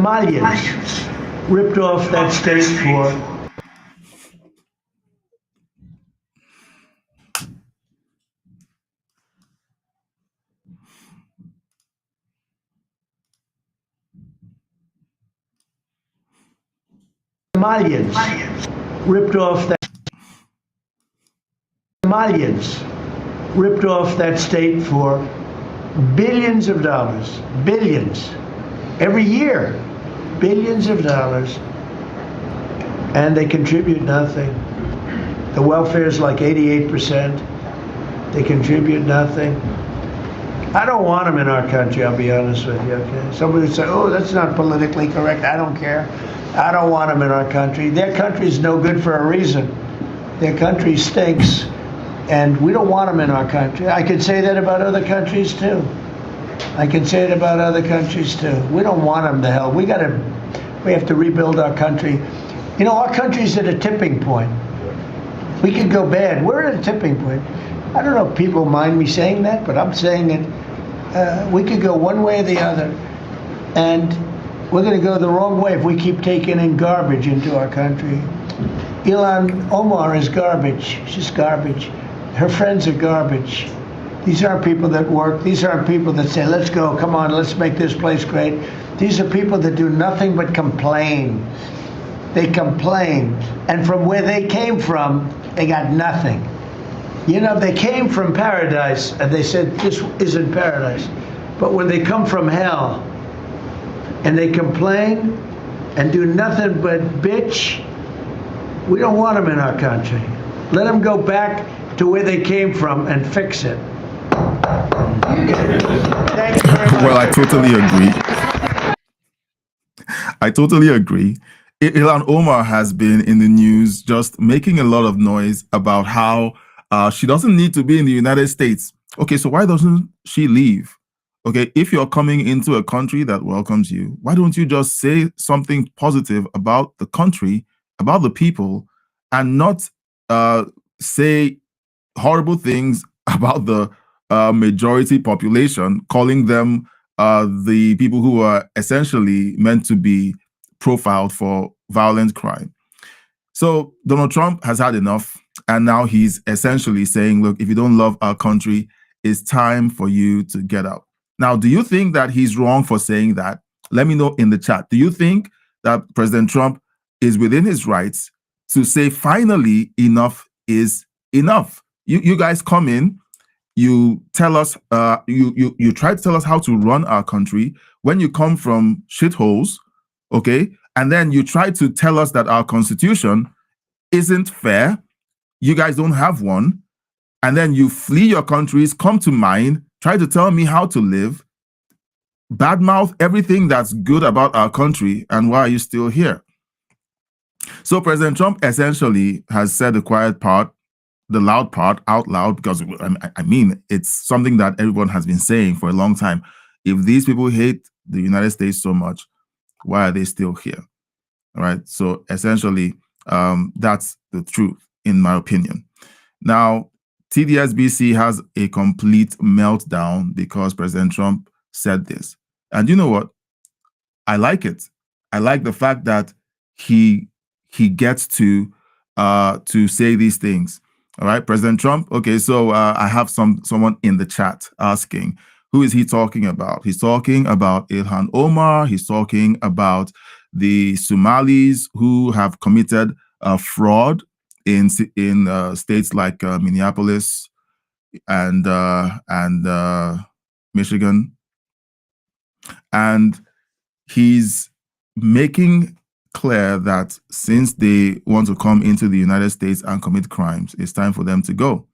Somalians ripped off that state for Somalians ripped off that Somalians ripped off that state for billions of dollars, billions, every year, billions of dollars, and they contribute nothing. The welfare is like 88%. They contribute nothing. I don't want them in our country, I'll be honest with you, okay? Somebody would say, oh, that's not politically correct. I don't care. I don't want them in our country. Their country is no good for a reason. Their country stinks, and we don't want them in our country. I could say that about other countries, too. I can say it about other countries, too. We don't want them to hell. We have to rebuild our country. You know, our country's at a tipping point. We could go bad. We're at a tipping point. I don't know if people mind me saying that, but I'm saying it. We could go one way or the other, and we're going to go the wrong way if we keep taking in garbage into our country. Ilhan Omar is garbage. She's garbage. Her friends are garbage. These aren't people that work. These aren't people that say, let's go, come on, let's make this place great. These are people that do nothing but complain. They complain. And from where they came from, they got nothing. You know, they came from paradise, and they said, this isn't paradise. But when they come from hell, and they complain, and do nothing but bitch, we don't want them in our country. Let them go back to where they came from and fix it. Thank you very much. Well, I totally agree. I totally agree. Ilhan Omar has been in the news just making a lot of noise about how she doesn't need to be in the United States. Okay, so why doesn't she leave? Okay, if you're coming into a country that welcomes you, why don't you just say something positive about the country, about the people, and not say horrible things about the majority population, calling them the people who are essentially meant to be profiled for violent crime. So Donald Trump has had enough, and now he's essentially saying, look, if you don't love our country, it's time for you to get out. Now, do you think that he's wrong for saying that? Let me know in the chat. Do you think that President Trump is within his rights to say, finally, enough is enough? You guys come in, you tell us, you try to tell us how to run our country when you come from shitholes, okay? And then you try to tell us that our constitution isn't fair. You guys don't have one. And then you flee your countries, come to mine, try to tell me how to live, badmouth everything that's good about our country, and why are you still here? So President Trump essentially has said the quiet part, the loud part out loud, because I mean, it's something that everyone has been saying for a long time. If these people hate the United States so much, why are they still here? All right. So essentially, that's the truth, in my opinion. Now, TDSBC has a complete meltdown because President Trump said this. And you know what? I like it. I like the fact that he gets to say these things. All right, President Trump. Okay, so I have someone in the chat asking, who is he talking about? He's talking about Ilhan Omar. He's talking about the Somalis who have committed fraud in states like Minneapolis and Michigan, and he's making clear that since they want to come into the United States and commit crimes, it's time for them to go.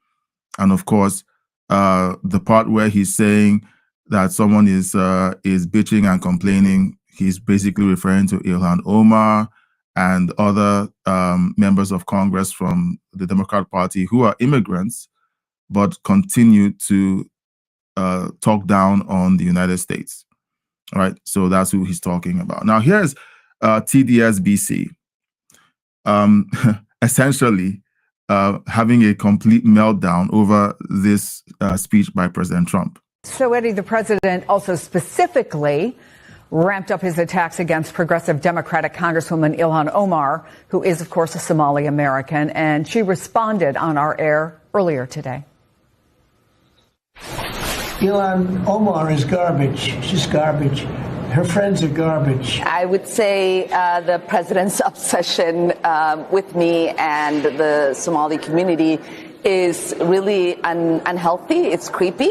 And of course, the part where he's saying that someone is bitching and complaining, he's basically referring to Ilhan Omar and other members of Congress from the Democrat Party who are immigrants, but continue to talk down on the United States. All right, so that's who he's talking about. Now, here's TDSBC, essentially having a complete meltdown over this speech by President Trump. So, Eddie, the president also specifically ramped up his attacks against progressive Democratic Congresswoman Ilhan Omar, who is, of course, a Somali American, and she responded on our air earlier today. Ilhan Omar is garbage. She's garbage. Her friends are garbage. I would say the president's obsession with me and the Somali community is really unhealthy. It's creepy.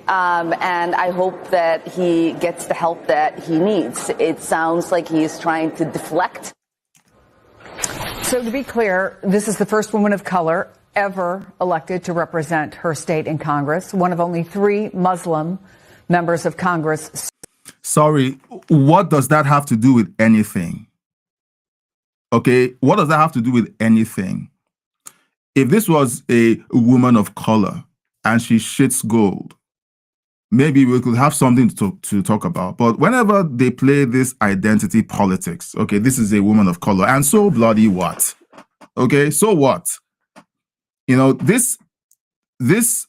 And I hope that he gets the help that he needs. It sounds like he's trying to deflect. So to be clear, this is the first woman of color ever elected to represent her state in Congress, one of only 3 Muslim members of Congress. Sorry, what does that have to do with anything? Okay, what does that have to do with anything? If this was a woman of color and she shits gold, maybe we could have something to talk about. But whenever they play this identity politics, okay, this is a woman of color, and so bloody what? Okay, so what? You know, this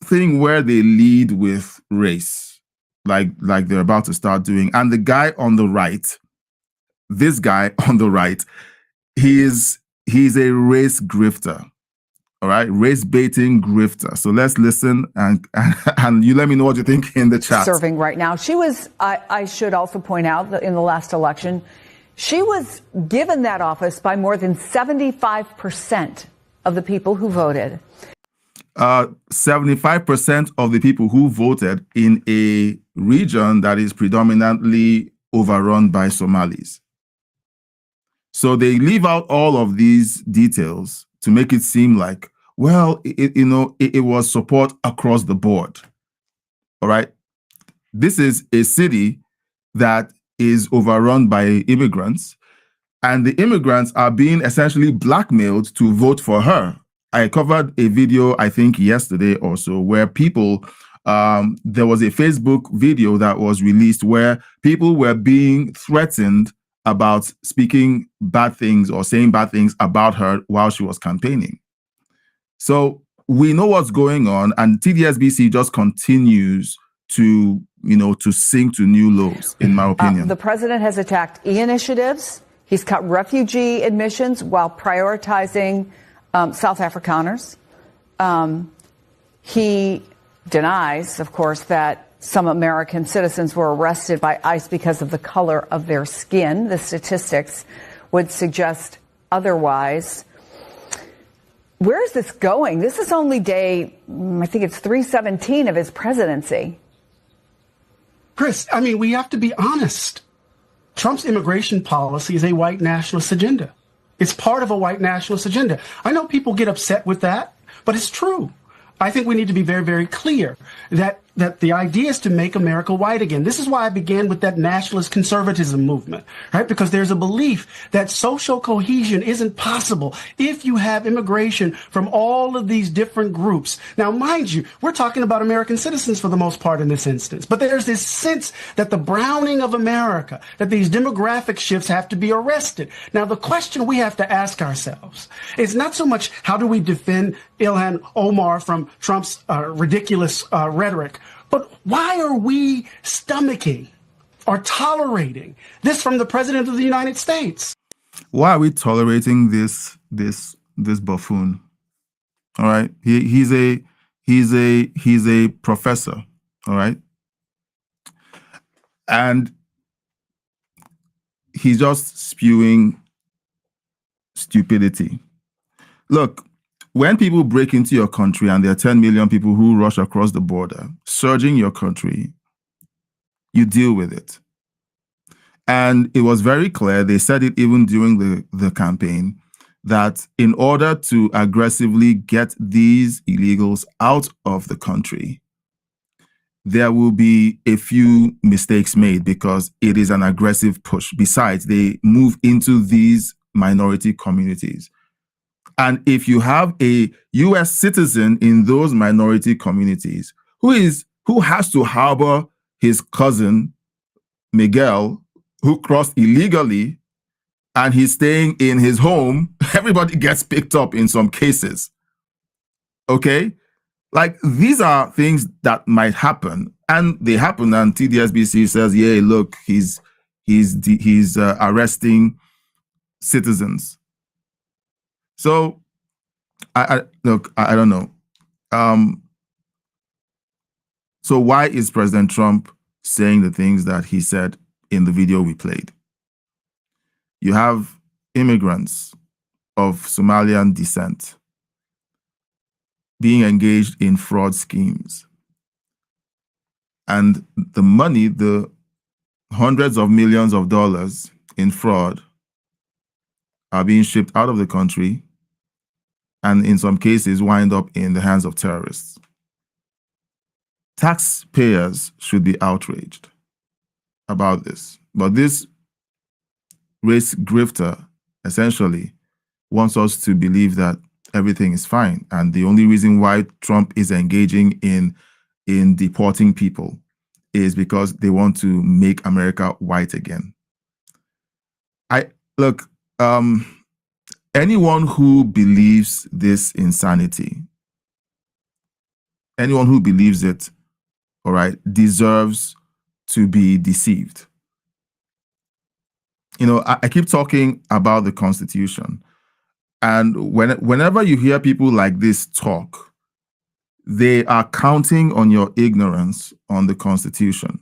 thing where they lead with race, like they're about to start doing, and the guy on the right, this guy on the right, he's a race grifter. All right, race baiting grifter. So let's listen and you let me know what you think in the chat. Serving right now. She was, I should also point out that in the last election, she was given that office by more than 75% of the people who voted. 75% of the people who voted in a region that is predominantly overrun by Somalis. So they leave out all of these details to make it seem like, well, it was support across the board. All right. This is a city that is overrun by immigrants, and the immigrants are being essentially blackmailed to vote for her. I covered a video, I think yesterday or so, where people, there was a Facebook video that was released where people were being threatened about speaking bad things or saying bad things about her while she was campaigning. So we know what's going on, and TDSBC just continues to sink to new lows, in my opinion. The president has attacked e-initiatives. He's cut refugee admissions while prioritizing South Afrikaners. He denies, of course, that some American citizens were arrested by ICE because of the color of their skin. The statistics would suggest otherwise. Where is this going? This is only day, I think it's 317 of his presidency. Chris, I mean, we have to be honest. Trump's immigration policy is a white nationalist agenda. It's part of a white nationalist agenda. I know people get upset with that, but it's true. I think we need to be very, very clear that the idea is to make America white again. This is why I began with that nationalist conservatism movement, right? Because there's a belief that social cohesion isn't possible if you have immigration from all of these different groups. Now, mind you, we're talking about American citizens for the most part in this instance, but there's this sense that the browning of America, that these demographic shifts have to be arrested. Now, the question we have to ask ourselves is not so much how do we defend Ilhan Omar from Trump's ridiculous rhetoric, but why are we stomaching or tolerating this from the President of the United States? Why are we tolerating this buffoon? All right, he's a professor. All right, and he's just spewing stupidity. Look. When people break into your country and there are 10 million people who rush across the border, surging your country, you deal with it. And it was very clear, they said it even during the campaign, that in order to aggressively get these illegals out of the country, there will be a few mistakes made because it is an aggressive push. Besides, they move into these minority communities. And if you have a U.S. citizen in those minority communities who has to harbor his cousin, Miguel, who crossed illegally, and he's staying in his home, everybody gets picked up in some cases. Okay? Like, these are things that might happen, and they happen, and TDSBC says, yeah, look, he's He's arresting citizens. So look, I don't know. So why is President Trump saying the things that he said in the video we played? You have immigrants of Somalian descent being engaged in fraud schemes. And the money, the hundreds of millions of dollars in fraud are being shipped out of the country and in some cases wind up in the hands of terrorists. Taxpayers should be outraged about this. But this race grifter essentially wants us to believe that everything is fine. And the only reason why Trump is engaging in deporting people is because they want to make America white again. Anyone who believes this insanity, anyone who believes it, all right, deserves to be deceived. You know, I keep talking about the Constitution. And whenever you hear people like this talk, they are counting on your ignorance on the Constitution.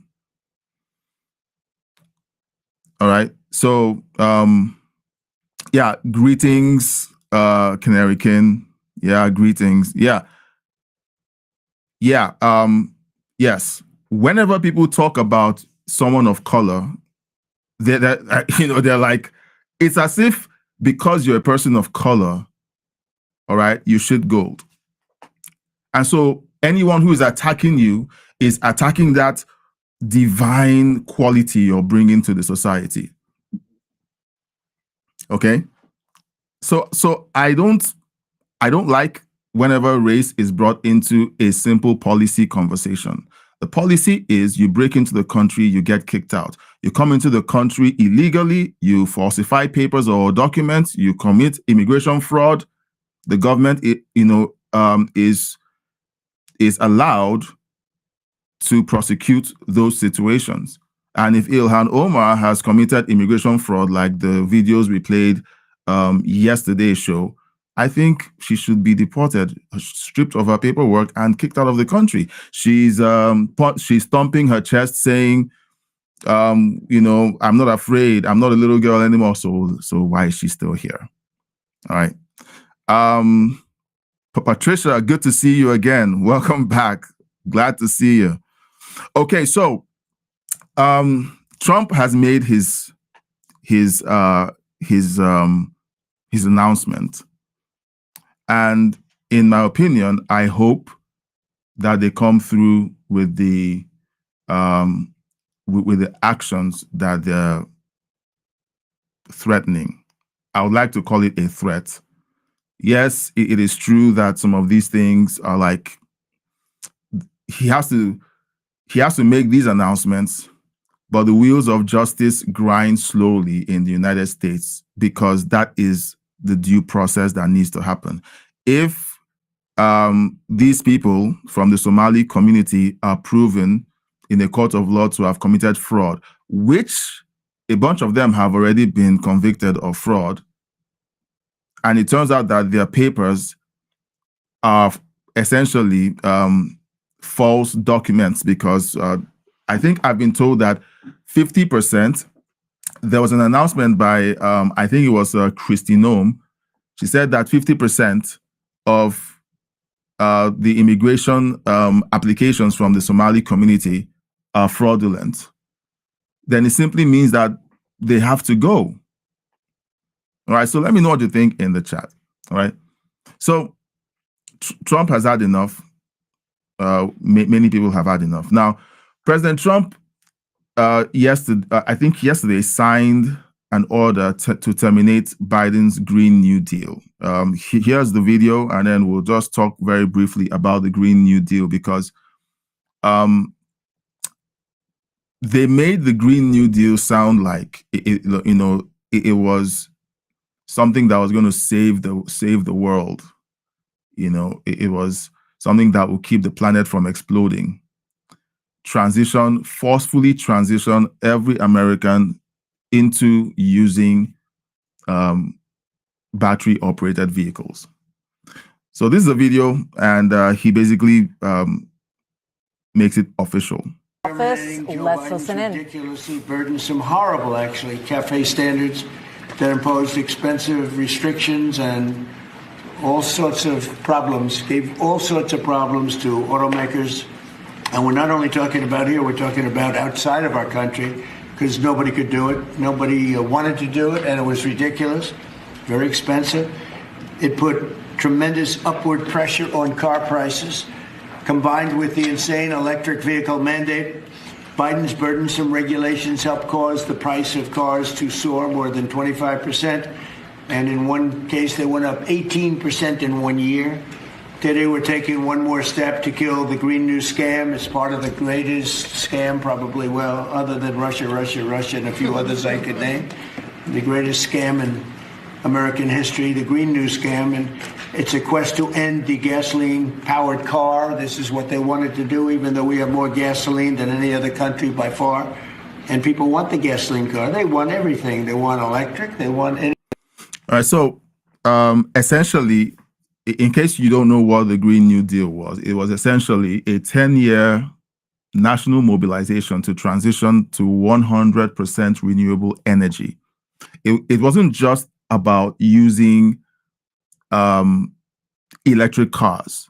All right. So, yeah, greetings, Canary King. Yeah, greetings. Yeah. Yes. Whenever people talk about someone of color, they're like, it's as if because you're a person of color, all right, you should gold. And so anyone who is attacking you is attacking that divine quality you're bringing to the society. Okay? So I don't like whenever race is brought into a simple policy conversation. The policy is you break into the country, you get kicked out. You come into the country illegally, you falsify papers or documents, you commit immigration fraud. The government, is allowed to prosecute those situations. And if Ilhan Omar has committed immigration fraud, like the videos we played yesterday's show, I think she should be deported, stripped of her paperwork, and kicked out of the country. She's thumping her chest, saying, I'm not afraid. I'm not a little girl anymore. So why is she still here? All right. Patricia, good to see you again. Welcome back. Glad to see you. Okay, so Trump has made his announcement. And in my opinion, I hope that they come through with the actions that they're threatening. I would like to call it a threat. Yes, it is true that some of these things are like he has to make these announcements, but the wheels of justice grind slowly in the United States because that is the due process that needs to happen. If these people from the Somali community are proven in a court of law to have committed fraud, which a bunch of them have already been convicted of fraud, and it turns out that their papers are essentially false documents, because I think I've been told that 50%, there was an announcement by, I think it was Kristi Noem. She said that 50% of the immigration applications from the Somali community are fraudulent. Then it simply means that they have to go. All right, so let me know what you think in the chat. All right, so Trump has had enough. Many people have had enough. Now, President Trump, yesterday signed an order to terminate Biden's Green New Deal. Here's the video, and then we'll just talk very briefly about the Green New Deal, because they made the Green New Deal sound like it was something that was going to save the world. It was something that will keep the planet from exploding. Forcefully transition every American into using battery-operated vehicles. So this is a video, and he basically makes it official. Office, let's listen in. Ridiculously burdensome, horrible, actually, CAFE standards that imposed expensive restrictions and all sorts of problems, gave all sorts of problems to automakers. And we're not only talking about here, we're talking about outside of our country, because nobody could do it. Nobody wanted to do it, and it was ridiculous, very expensive. It put tremendous upward pressure on car prices, combined with the insane electric vehicle mandate. Biden's burdensome regulations helped cause the price of cars to soar more than 25%. And in one case, they went up 18% in 1 year. Today, we're taking one more step to kill the Green New scam. It's part of the greatest scam, probably, well, other than Russia, and a few others I could name. The greatest scam in American history, the Green New scam. And it's a quest to end the gasoline-powered car. This is what they wanted to do, even though we have more gasoline than any other country by far. And people want the gasoline car. They want everything. They want electric. They want any. All right, so essentially, in case you don't know what the Green New Deal was, it was essentially a 10-year national mobilization to transition to 100% renewable energy. It wasn't just about using electric cars.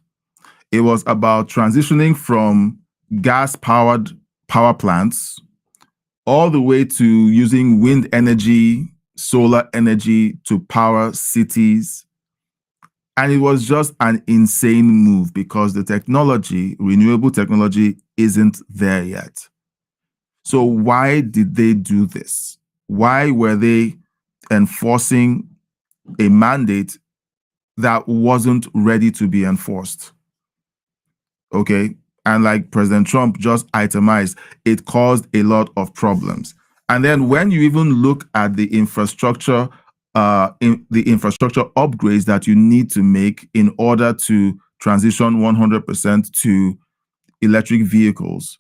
It was about transitioning from gas-powered power plants all the way to using wind energy, solar energy to power cities. And it was just an insane move because the technology, renewable technology, isn't there yet. So why did they do this? Why were they enforcing a mandate that wasn't ready to be enforced? Okay. And like President Trump just itemized, it caused a lot of problems. And then when you even look at the infrastructure, upgrades that you need to make in order to transition 100% to electric vehicles,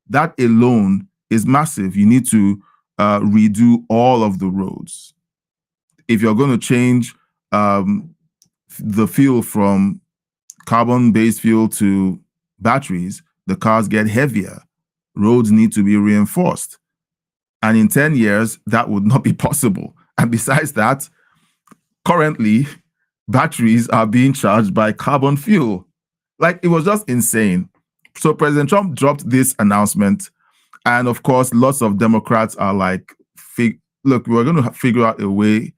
that alone is massive. You need to redo all of the roads. If you're going to change the fuel from carbon-based fuel to batteries, the cars get heavier. Roads need to be reinforced. And in 10 years, that would not be possible. And besides that, currently, batteries are being charged by carbon fuel. Like, it was just insane. So President Trump dropped this announcement. And of course, lots of Democrats are like, look, we're going to figure out a way,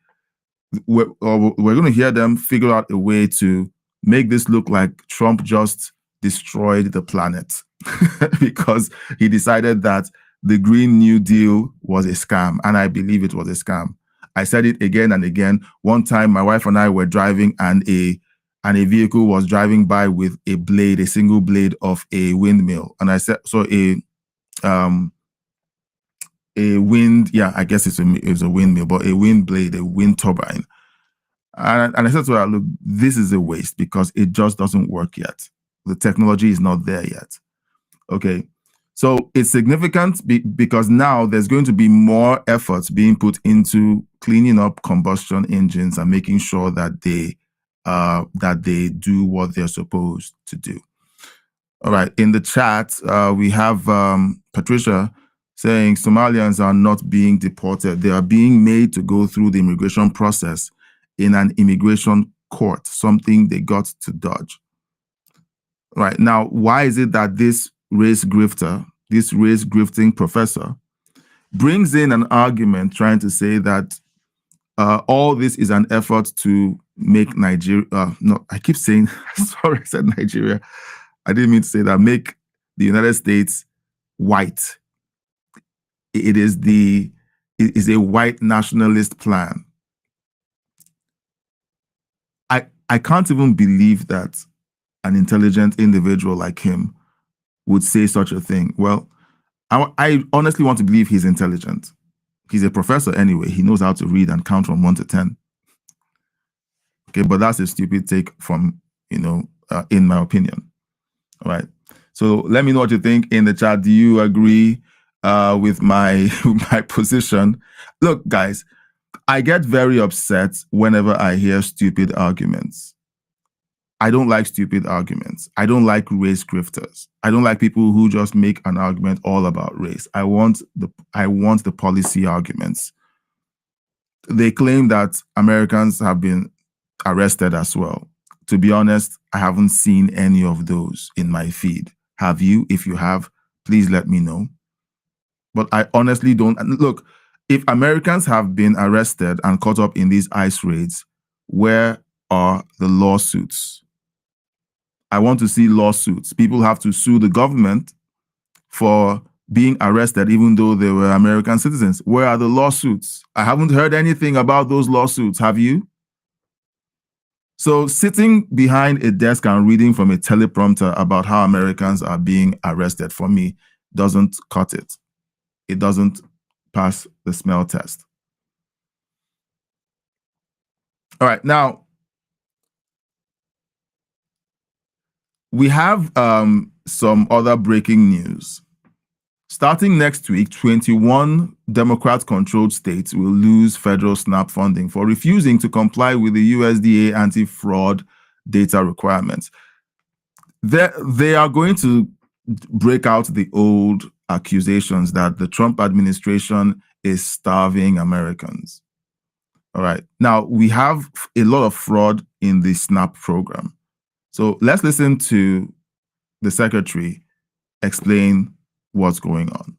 we're going to hear them figure out a way to make this look like Trump just destroyed the planet because he decided that the Green New Deal was a scam. And I believe it was a scam. I said it again and again. One time, my wife and I were driving and a vehicle was driving by with a blade, a single blade of a windmill. And I said, so a wind, yeah, I guess it's a windmill, but a wind blade, a wind turbine. And I said to her, look, this is a waste because it just doesn't work yet. The technology is not there yet. Okay. So it's significant because now there's going to be more efforts being put into cleaning up combustion engines and making sure that they do what they're supposed to do. All right. In the chat, we have Patricia saying Somalians are not being deported. They are being made to go through the immigration process in an immigration court, something they got to dodge. All right. Now, why is it that this race grifting professor brings in an argument trying to say that all this is an effort to make Nigeria, no, I keep saying, sorry, I said Nigeria. I didn't mean to say that, make the United States white. It is a white nationalist plan. I can't even believe that an intelligent individual like him would say such a thing. Well, I honestly want to believe he's intelligent. He's a professor anyway. He knows how to read and count from 1 to 10. Okay, but that's a stupid take from, in my opinion. All right. So let me know what you think in the chat. Do you agree with my my position. Look, guys, I get very upset whenever I hear stupid arguments. I don't like stupid arguments. I don't like race grifters. I don't like people who just make an argument all about race. I want the policy arguments. They claim that Americans have been arrested as well. To be honest, I haven't seen any of those in my feed. Have you? If you have, please let me know. But I honestly don't. Look, if Americans have been arrested and caught up in these ICE raids, where are the lawsuits? I want to see lawsuits. People have to sue the government for being arrested, even though they were American citizens. Where are the lawsuits? I haven't heard anything about those lawsuits. Have you? So sitting behind a desk and reading from a teleprompter about how Americans are being arrested, for me, doesn't cut it. It doesn't pass the smell test. All right, now we have some other breaking news. Starting next week, 21 Democrat-controlled states will lose federal SNAP funding for refusing to comply with the USDA anti-fraud data requirements. They are going to break out the old accusations that the Trump administration is starving Americans. All right. Now, we have a lot of fraud in the SNAP program. So let's listen to the secretary explain what's going on.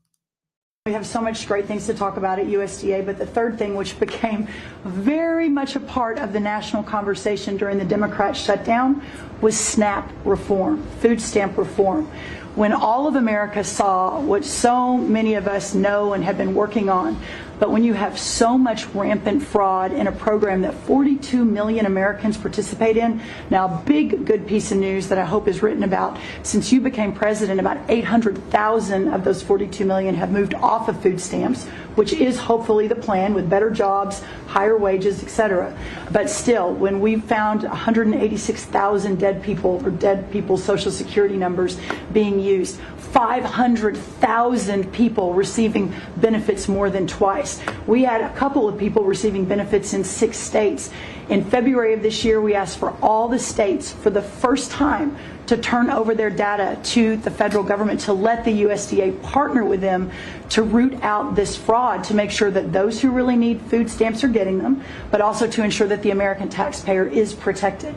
We have so much great things to talk about at USDA, but the third thing, which became very much a part of the national conversation during the Democrat shutdown, was SNAP reform, food stamp reform. When all of America saw what so many of us know and have been working on, but when you have so much rampant fraud in a program that 42 million Americans participate in, now big good piece of news that I hope is written about, since you became president, about 800,000 of those 42 million have moved off of food stamps, which is hopefully the plan with better jobs, higher wages, etc. But still, when we found 186,000 dead people's Social Security numbers being used, 500,000 people receiving benefits more than twice. We had a couple of people receiving benefits in 6 states. In February of this year, we asked for all the states for the first time to turn over their data to the federal government, to let the USDA partner with them to root out this fraud, to make sure that those who really need food stamps are getting them, but also to ensure that the American taxpayer is protected.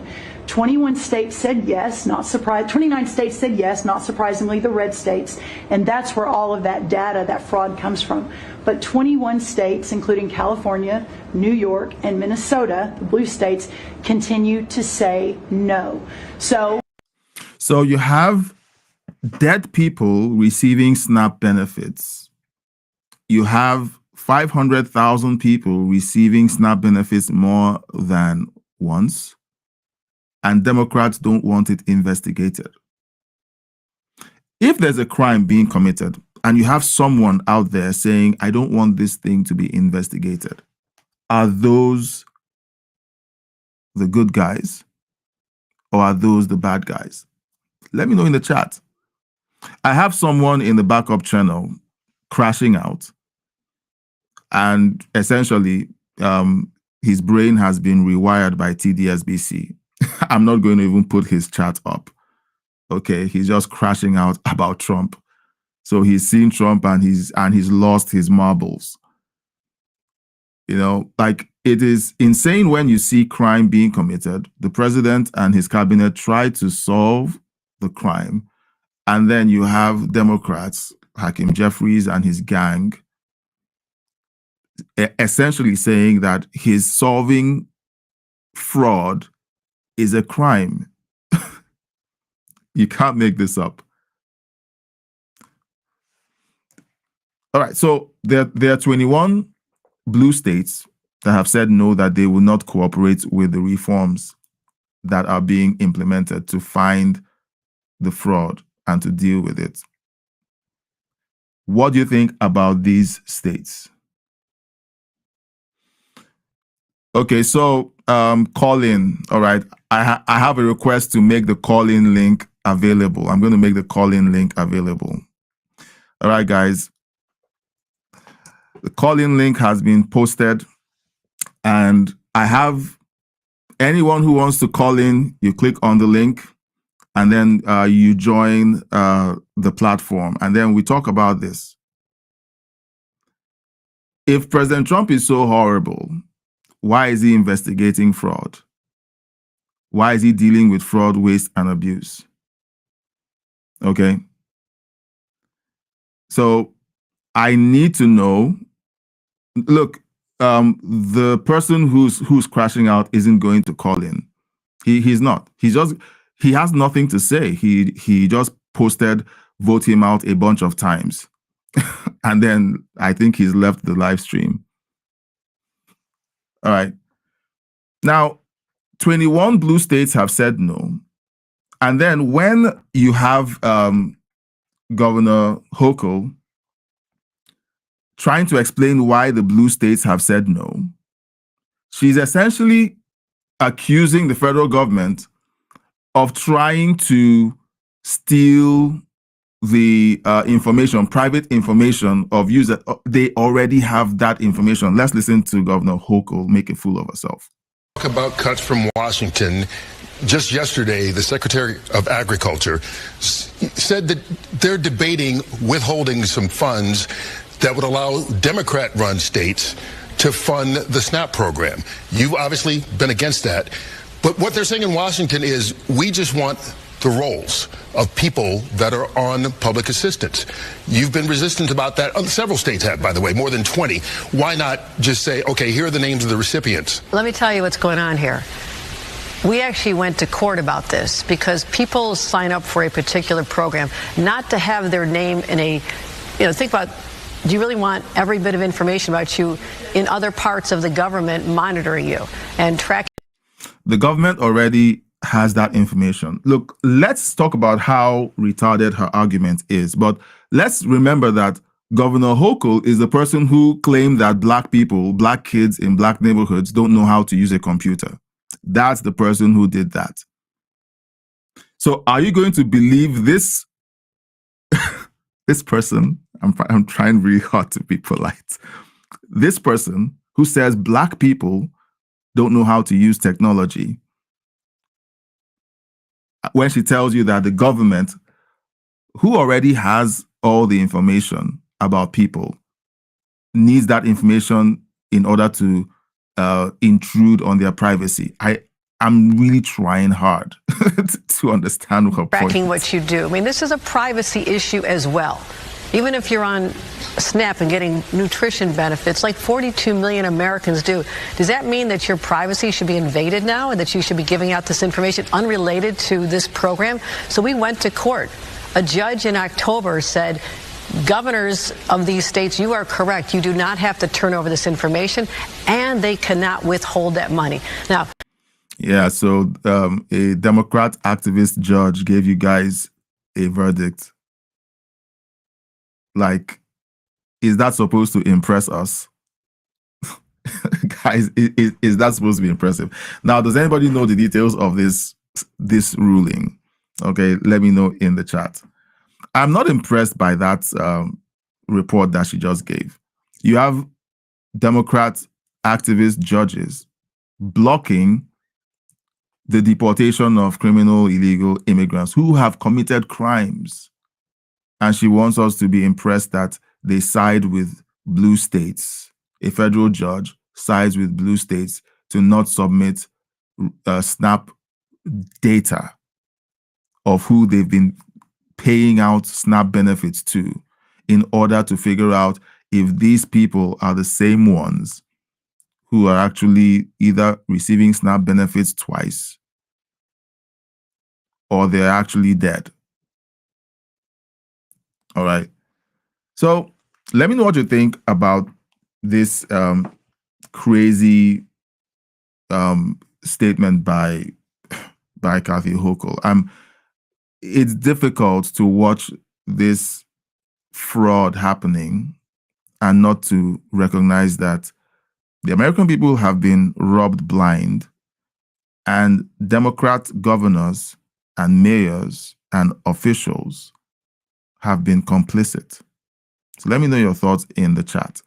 21 states said yes, not surprised. 29 states said yes, not surprisingly, the red states, and that's where all of that data, that fraud comes from. But 21 states, including California, New York, and Minnesota, the blue states, continue to say no. So you have dead people receiving SNAP benefits. You have 500,000 people receiving SNAP benefits more than once, and Democrats don't want it investigated. If there's a crime being committed and you have someone out there saying, I don't want this thing to be investigated, are those the good guys or are those the bad guys? Let me know in the chat. I have someone in the backup channel crashing out, and essentially his brain has been rewired by TDSBC. I'm not going to even put his chat up. Okay, he's just crashing out about Trump. So he's seen Trump and he's lost his marbles. You know, like, it is insane when you see crime being committed. The president and his cabinet try to solve the crime, and then you have Democrats, Hakeem Jeffries and his gang, essentially saying that his solving fraud is a crime. You can't make this up. All right, so there are 21 blue states that have said no, that they will not cooperate with the reforms that are being implemented to find the fraud and to deal with it. What do you think about these states? Okay, so call in. All right, I have a request to make the call-in link available. I'm going to make the call-in link available. All right, guys. The call-in link has been posted, and I have anyone who wants to call in, you click on the link, and then you join the platform, and then we talk about this. If President Trump is so horrible, why is he investigating fraud? Why is he dealing with fraud, waste, and abuse? Okay. So I need to know. Look, the person who's crashing out isn't going to call in. He's not. He has nothing to say. He just posted vote him out a bunch of times. And then I think he's left the live stream. All right. Now, 21 blue states have said no. And then when you have Governor Hochul trying to explain why the blue states have said no, she's essentially accusing the federal government of trying to steal the information, private information of users. They already have that information. Let's listen to Governor Hochul make a fool of herself. Talk about cuts from Washington. Just yesterday, the Secretary of Agriculture said that they're debating withholding some funds that would allow Democrat-run states to fund the SNAP program. You've obviously been against that. But what they're saying in Washington is, we just want the rolls of people that are on public assistance. You've been resistant about that. Several states have, by the way, more than 20. Why not just say, okay, here are the names of the recipients? Let me tell you what's going on here. We actually went to court about this because people sign up for a particular program not to have their name in a, think about, do you really want every bit of information about you in other parts of the government monitoring you and tracking? The government already has that information. Look, let's talk about how retarded her argument is, but let's remember that Governor Hochul is the person who claimed that black people, black kids in black neighborhoods don't know how to use a computer. That's the person who did that. So are you going to believe this this person? I'm trying really hard to be polite. This person who says black people don't know how to use technology, when she tells you that the government, who already has all the information about people, needs that information in order to intrude on their privacy. I'm really trying hard to understand her point. Tracking what you do. I mean, this is a privacy issue as well. Even if you're on SNAP and getting nutrition benefits like 42 million Americans do, does that mean that your privacy should be invaded now and that you should be giving out this information unrelated to this program? So we went to court. A judge in October said, governors of these states, you are correct. You do not have to turn over this information, and they cannot withhold that money. Now, yeah, so a Democrat activist judge gave you guys a verdict. Like, is that supposed to impress us? Guys, is that supposed to be impressive? Now, does anybody know the details of this ruling? Okay, let me know in the chat. I'm not impressed by that report that she just gave. You have Democrat activist judges blocking the deportation of criminal illegal immigrants who have committed crimes. And she wants us to be impressed that they side with blue states. A federal judge sides with blue states to not submit SNAP data of who they've been paying out SNAP benefits to in order to figure out if these people are the same ones who are actually either receiving SNAP benefits twice or they're actually dead. All right. So let me know what you think about this crazy statement by Kathy Hochul. It's difficult to watch this fraud happening and not to recognize that the American people have been robbed blind, and Democrat governors and mayors and officials have been complicit. So let me know your thoughts in the chat.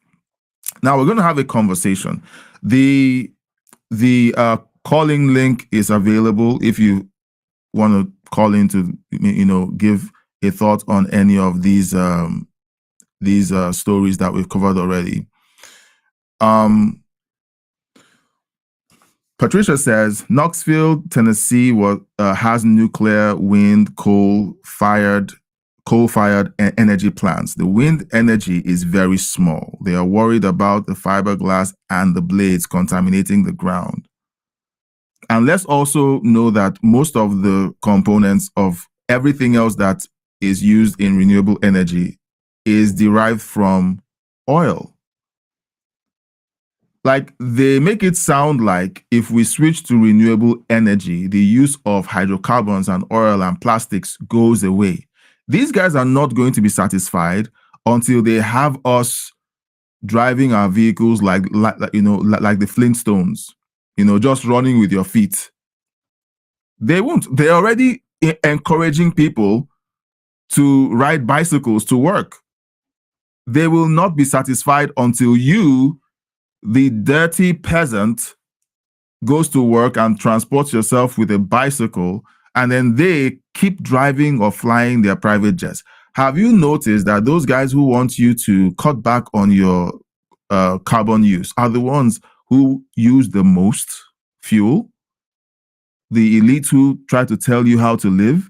Now we're going to have a conversation. The calling link is available if you want to call in to give a thought on any of these stories that we've covered already. Patricia says Knoxville, Tennessee has nuclear, wind, coal-fired energy plants. The wind energy is very small. They are worried about the fiberglass and the blades contaminating the ground. And let's also know that most of the components of everything else that is used in renewable energy is derived from oil. Like, they make it sound like if we switch to renewable energy, the use of hydrocarbons and oil and plastics goes away. These guys are not going to be satisfied until they have us driving our vehicles like the Flintstones, just running with your feet. They won't. They're already encouraging people to ride bicycles to work. They will not be satisfied until you, the dirty peasant, goes to work and transports yourself with a bicycle, and then they keep driving or flying their private jets. Have you noticed that those guys who want you to cut back on your carbon use are the ones who use the most fuel? The elite who try to tell you how to live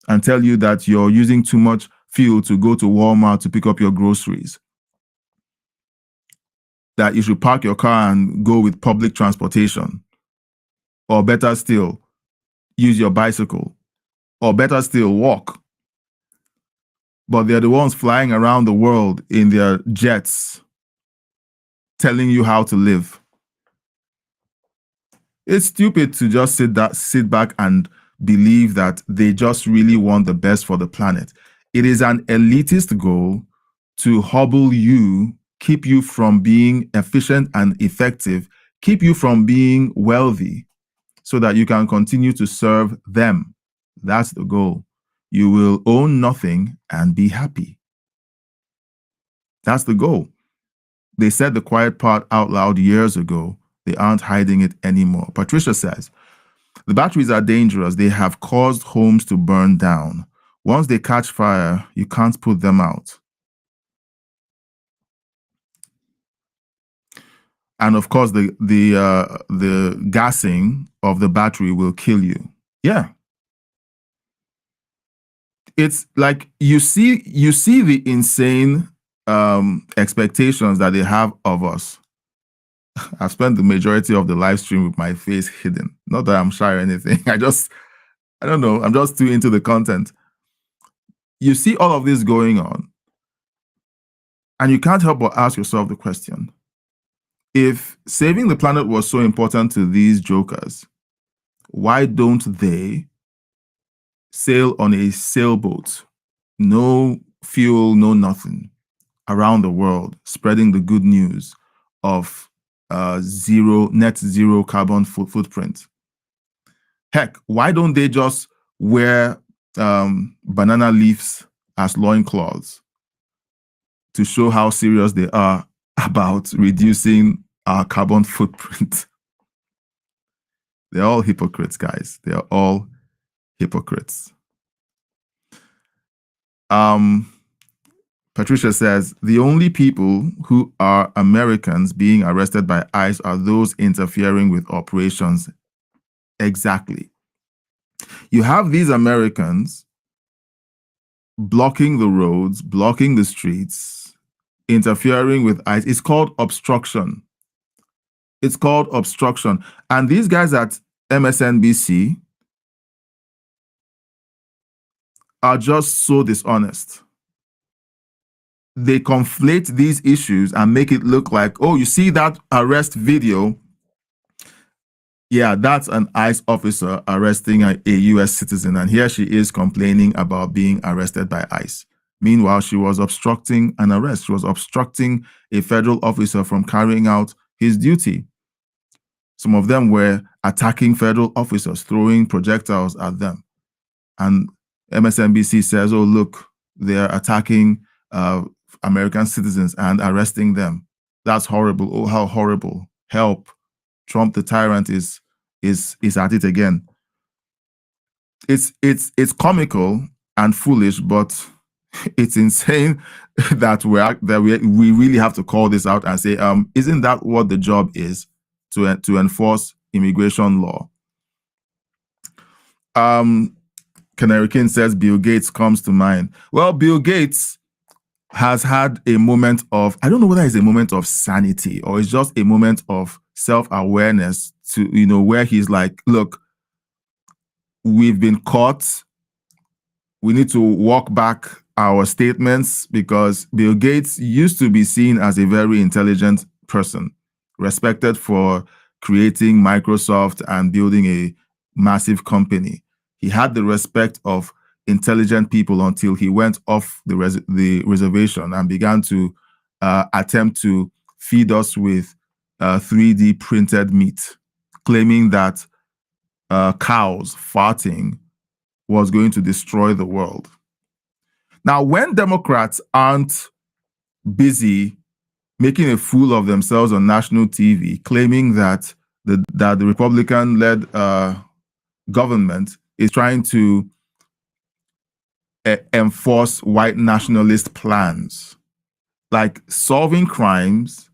and tell you that you're using too much fuel to go to Walmart to pick up your groceries, that you should park your car and go with public transportation, or better still, use your bicycle, or better still, walk. But they're the ones flying around the world in their jets telling you how to live. It's stupid to just sit back and believe that they just really want the best for the planet. It is an elitist goal to hobble you, keep you from being efficient and effective, keep you from being wealthy, so that you can continue to serve them. That's the goal. You will own nothing and be happy. That's the goal. They said the quiet part out loud years ago. They aren't hiding it anymore. Patricia says, the batteries are dangerous. They have caused homes to burn down. Once they catch fire, you can't put them out. And of course, the gassing of the battery will kill you. Yeah. It's like you see the insane expectations that they have of us. I've spent the majority of the live stream with my face hidden. Not that I'm shy or anything. I don't know. I'm just too into the content. You see all of this going on, and you can't help but ask yourself the question: if saving the planet was so important to these jokers, why don't they sail on a sailboat, no fuel, no nothing, around the world, spreading the good news of net zero carbon footprint? Heck, why don't they just wear banana leaves as loincloths to show how serious they are about reducing our carbon footprint? They're all hypocrites, guys. They are all hypocrites. Patricia says, the only people who are Americans being arrested by ICE are those interfering with operations. Exactly. You have these Americans blocking the roads, blocking the streets, interfering with ICE. It's called obstruction. It's called obstruction. And these guys at MSNBC are just so dishonest. They conflate these issues and make it look like, oh, you see that arrest video? Yeah, that's an ICE officer arresting a US citizen. And here she is complaining about being arrested by ICE. Meanwhile, she was obstructing an arrest. She was obstructing a federal officer from carrying out his duty. Some of them were attacking federal officers, throwing projectiles at them. And MSNBC says, oh, look, they're attacking American citizens and arresting them. That's horrible. Oh, how horrible. Help. Trump the tyrant is at it again. It's comical and foolish, but it's insane that we really have to call this out and say, isn't that what the job is, to enforce immigration law? Canary King says Bill Gates comes to mind. Well, Bill Gates has had a moment of, I don't know whether it's a moment of sanity or it's just a moment of self-awareness to, where he's like, look, we've been caught. We need to walk back our statements, because Bill Gates used to be seen as a very intelligent person, respected for creating Microsoft and building a massive company. He had the respect of intelligent people until he went off the reservation and began to attempt to feed us with 3D printed meat, claiming that cows farting was going to destroy the world. Now, when Democrats aren't busy making a fool of themselves on national TV, claiming that the Republican-led government is trying to enforce white nationalist plans, like solving crimes,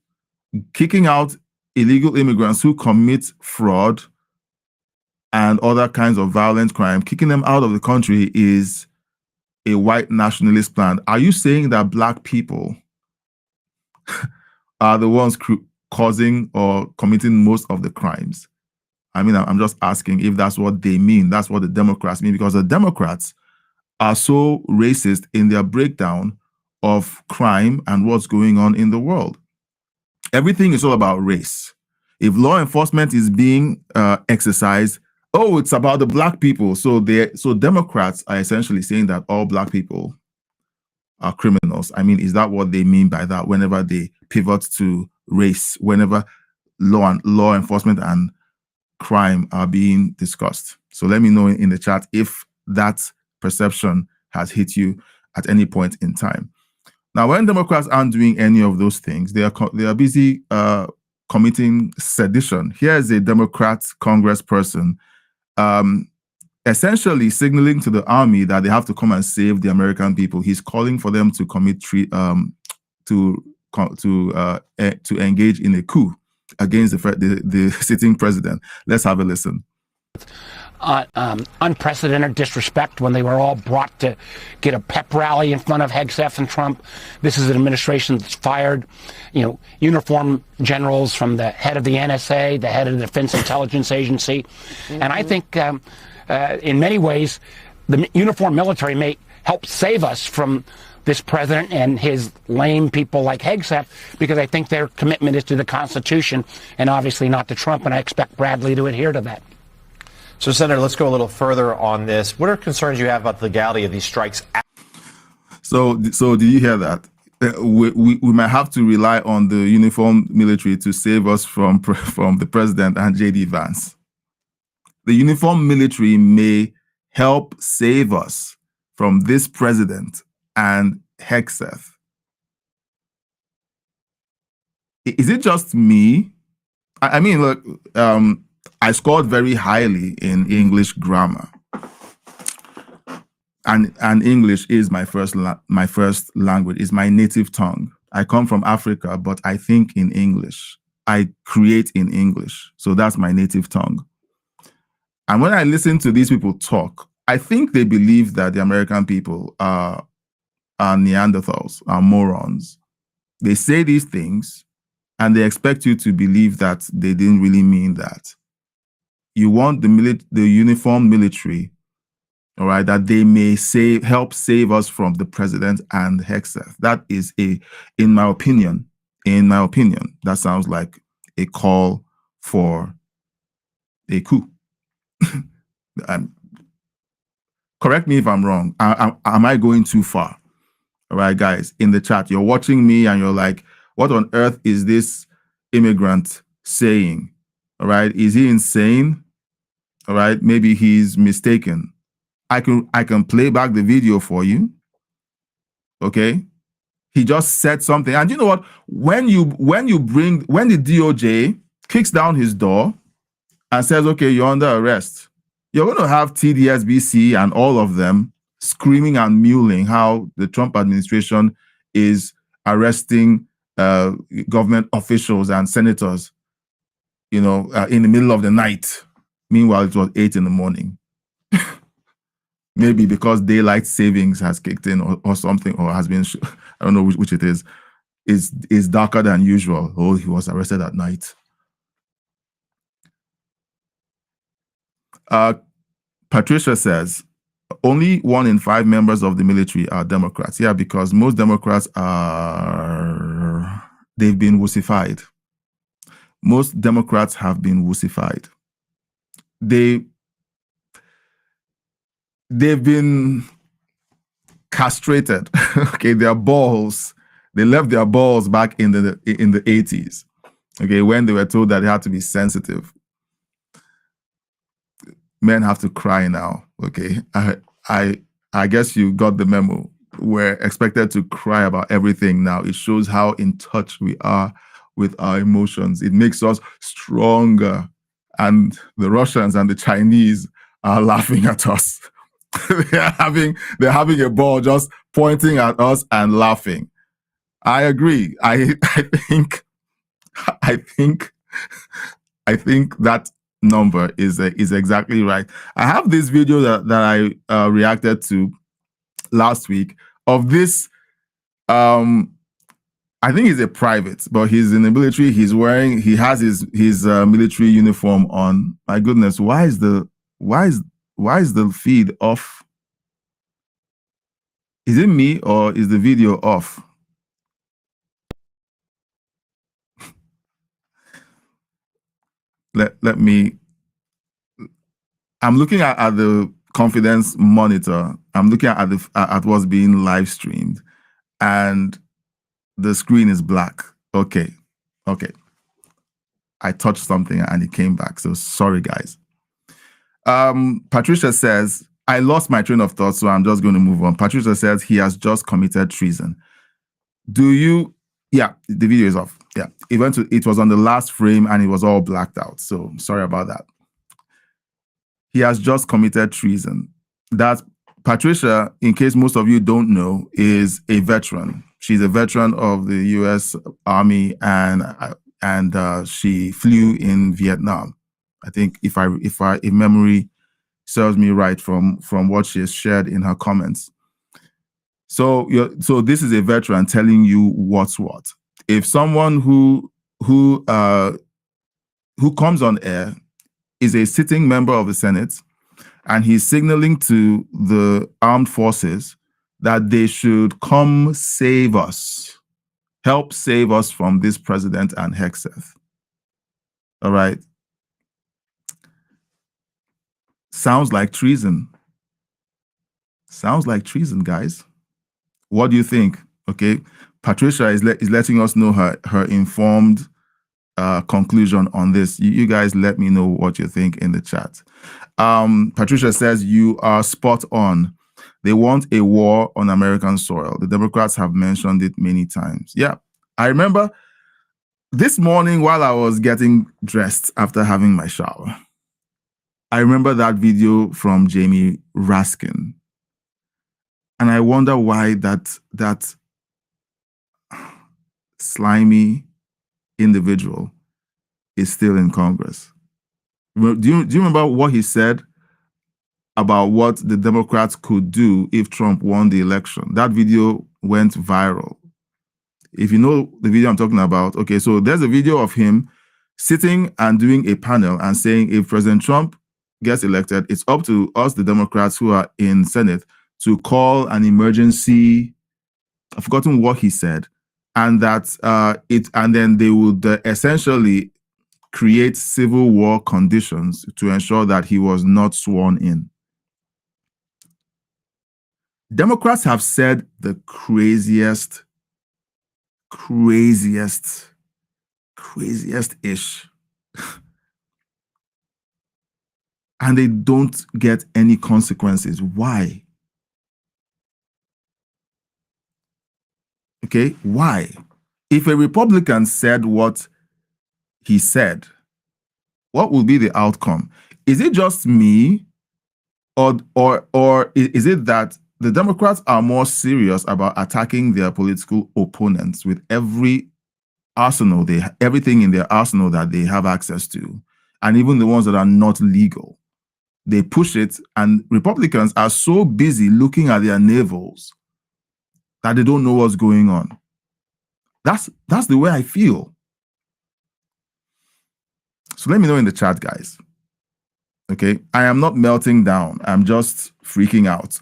kicking out illegal immigrants who commit fraud and other kinds of violent crime, kicking them out of the country is a white nationalist plan. Are you saying that Black people are the ones causing or committing most of the crimes? I mean, I'm just asking if that's what they mean. That's what the Democrats mean, because the Democrats are so racist in their breakdown of crime and what's going on in the world. Everything is all about race. If law enforcement is being exercised, oh, it's about the Black people. So Democrats are essentially saying that all Black people are criminals. I mean, is that what they mean by that? Whenever they pivot to race, whenever law enforcement and crime are being discussed. So let me know in the chat if that perception has hit you at any point in time. Now, when Democrats aren't doing any of those things, they are busy committing sedition. Here's a Democrat congressperson essentially signaling to the army that they have to come and save the American people. He's calling for them to commit to engage in a coup against the sitting president. Let's have a listen. Unprecedented disrespect when they were all brought to get a pep rally in front of Hegseth and Trump. This is an administration that's fired, uniform generals from the head of the NSA, the head of the Defense Intelligence Agency. Mm-hmm. And I think in many ways, the uniform military may help save us from this president and his lame people like Hegseth, because I think their commitment is to the Constitution and obviously not to Trump. And I expect Bradley to adhere to that. So, Senator, let's go a little further on this. What are concerns you have about the legality of these strikes? So do you hear that? We might have to rely on the uniformed military to save us from the president and J.D. Vance. The uniformed military may help save us from this president and Hegseth. Is it just me? I mean, look, I scored very highly in English grammar, and English is my first language, is my native tongue. I come from Africa, but I think in English. I create in English, so that's my native tongue. And when I listen to these people talk, I think they believe that the American people are Neanderthals, are morons. They say these things, and they expect you to believe that they didn't really mean that. You want the uniformed military, all right, that they may help save us from the president and Hegseth. That is in my opinion, that sounds like a call for a coup. Correct me if I'm wrong. Am I going too far? All right, guys, in the chat, you're watching me and you're like, what on earth is this immigrant saying? All right, is he insane? All right, maybe he's mistaken. I can play back the video for you. Okay, He just said something. And you know what? When the DOJ kicks down his door and says, okay, you're under arrest, you're going to have TDSBC and all of them screaming and mewling how the Trump administration is arresting government officials and senators, in the middle of the night. Meanwhile, it was 8 in the morning. Maybe because daylight savings has kicked in or something, or has been, I don't know which it is darker than usual. Oh, he was arrested at night. Patricia says, only 1 in 5 members of the military are Democrats. Yeah, because most Democrats they've been wussified. Most Democrats have been wussified. They've been castrated. Okay, their balls, they left their balls back in the 80s. Okay, when they were told that they had to be sensitive. Men have to cry now. Okay, I guess you got the memo. We're expected to cry about everything now. It shows how in touch we are with our emotions. It makes us stronger. And the Russians and the Chinese are laughing at us. they're having a ball just pointing at us and laughing. I agree. I think that number is exactly right. I have this video that I reacted to last week of this. I think he's a private, but he's in the military. He has his military uniform on. My goodness, why is the feed off? Is it me or is the video off? Let me. I'm looking at the confidence monitor. I'm looking at what's being live streamed, and the screen is black. Okay. I touched something and it came back. So sorry, guys. Patricia says, I lost my train of thought, so I'm just going to move on. Patricia says he has just committed treason. Yeah, the video is off. Yeah, it was on the last frame and it was all blacked out. So sorry about that. He has just committed treason. That's Patricia, in case most of you don't know, is a veteran. She's a veteran of the U.S. Army, and she flew in Vietnam. I think if memory serves me right from what she has shared in her comments. So this is a veteran telling you what's what. If someone who comes on air is a sitting member of the Senate, and he's signaling to the armed forces that they should come save us, help save us from this president and Hexeth. All right. Sounds like treason. Sounds like treason, guys. What do you think? Okay. Patricia is letting us know her informed conclusion on this. You guys let me know what you think in the chat. Patricia says, you are spot on. They want a war on American soil. The Democrats have mentioned it many times. Yeah, I remember this morning while I was getting dressed after having my shower, I remember that video from Jamie Raskin. And I wonder why that slimy individual is still in Congress. Do you remember what he said about what the Democrats could do if Trump won the election? That video went viral. If you know the video I'm talking about, okay, so there's a video of him sitting and doing a panel and saying if President Trump gets elected, it's up to us, the Democrats who are in Senate, to call an emergency. I've forgotten what he said, and then they would essentially create civil war conditions to ensure that he was not sworn in. Democrats have said the craziest ish. And they don't get any consequences. Why? Okay, why? If a Republican said what he said, what will be the outcome? Is it just me, or is it that the Democrats are more serious about attacking their political opponents with everything in their arsenal that they have access to, and even the ones that are not legal? They push it, and Republicans are so busy looking at their navels that they don't know what's going on. That's the way I feel. So let me know in the chat, guys. Okay, I am not melting down. I'm just freaking out.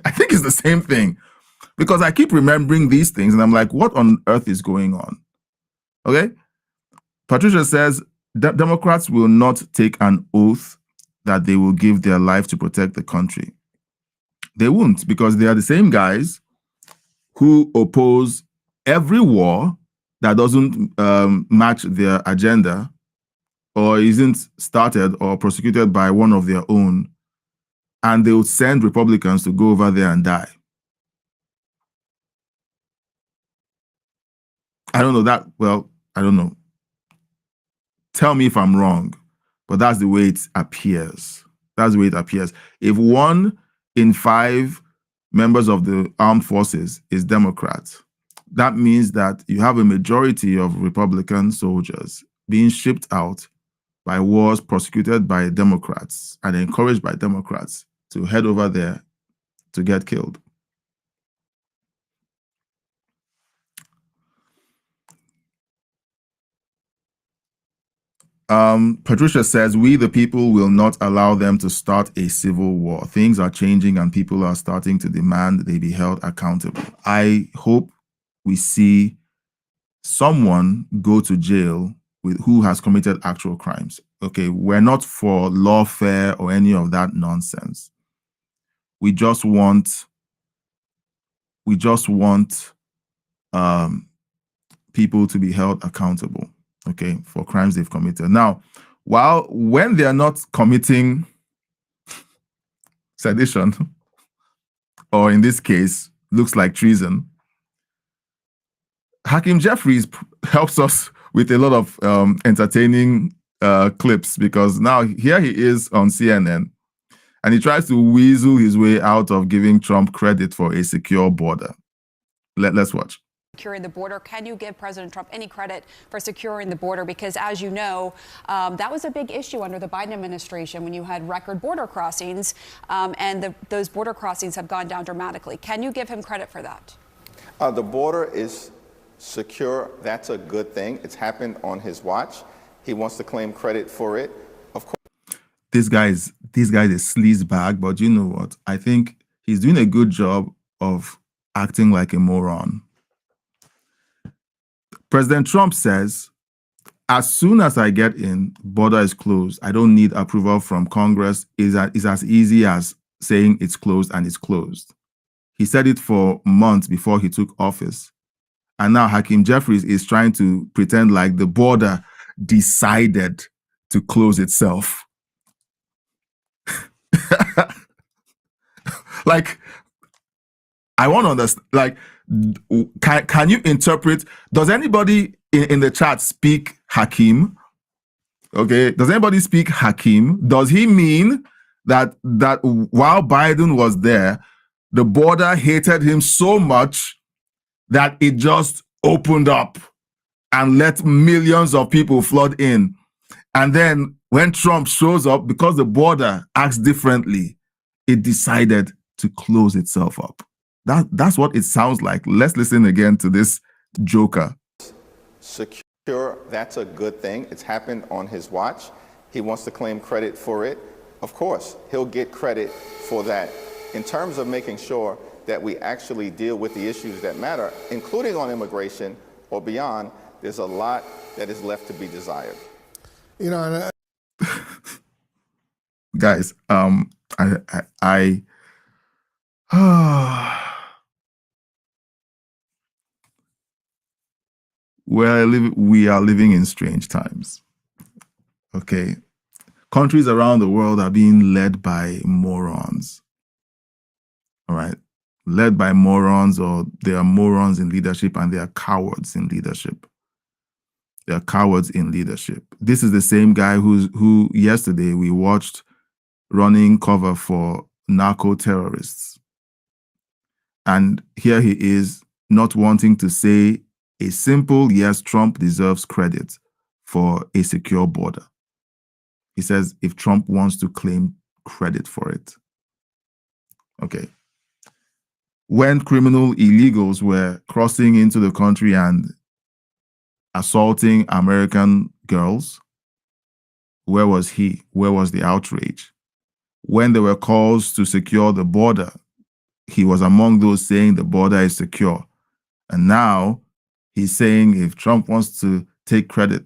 I think it's the same thing, because I keep remembering these things and I'm like, what on earth is going on? Okay. Patricia says Democrats will not take an oath that they will give their life to protect the country. They won't, because they are the same guys who oppose every war that doesn't match their agenda or isn't started or prosecuted by one of their own, and they will send Republicans to go over there and die. I don't know that. Well, I don't know. Tell me if I'm wrong, but that's the way it appears. That's the way it appears. If 1 in 5 members of the armed forces is Democrats, that means that you have a majority of Republican soldiers being shipped out by wars prosecuted by Democrats and encouraged by Democrats to head over there to get killed. Patricia says, we the people will not allow them to start a civil war. Things are changing and people are starting to demand they be held accountable. I hope we see someone go to jail who has committed actual crimes. Okay, we're not for lawfare or any of that nonsense. We just want people to be held accountable, okay, for crimes they've committed. Now, when they're not committing sedition, or in this case, looks like treason, Hakeem Jeffries helps us with a lot of entertaining clips, because now here he is on CNN and he tries to weasel his way out of giving Trump credit for a secure border. Let's watch. Securing the border. Can you give President Trump any credit for securing the border? Because as you know, that was a big issue under the Biden administration when you had record border crossings, and those border crossings have gone down dramatically. Can you give him credit for that? The border is secure. That's a good thing. It's happened on his watch. He wants to claim credit for it. Of course. This guy is a sleaze bag, but you know what? I think he's doing a good job of acting like a moron. President Trump says, as soon as I get in, border is closed. I don't need approval from Congress. It's as easy as saying it's closed and it's closed. He said it for months before he took office. And now Hakeem Jeffries is trying to pretend like the border decided to close itself. Like, I want to understand, like, can you interpret, does anybody in the chat speak Hakeem? Okay, does anybody speak Hakeem? Does he mean that while Biden was there, the border hated him so much that it just opened up and let millions of people flood in? And then when Trump shows up, because the border acts differently, it decided to close itself up. That's what it sounds like. Let's listen again to this joker. Secure, that's a good thing. It's happened on his watch. He wants to claim credit for it. Of course, he'll get credit for that. In terms of making sure that we actually deal with the issues that matter, including on immigration or beyond, there's a lot that is left to be desired. You know, guys, we are living in strange times. Okay. Countries around the world are being led by morons. All right. led by morons, or they are morons in leadership and they are cowards in leadership. They are cowards in leadership. This is the same guy who yesterday we watched running cover for narco terrorists. And here he is not wanting to say a simple, yes, Trump deserves credit for a secure border. He says if Trump wants to claim credit for it. Okay. When criminal illegals were crossing into the country and assaulting American girls, where was he? Where was the outrage? When there were calls to secure the border, he was among those saying the border is secure. And now he's saying if Trump wants to take credit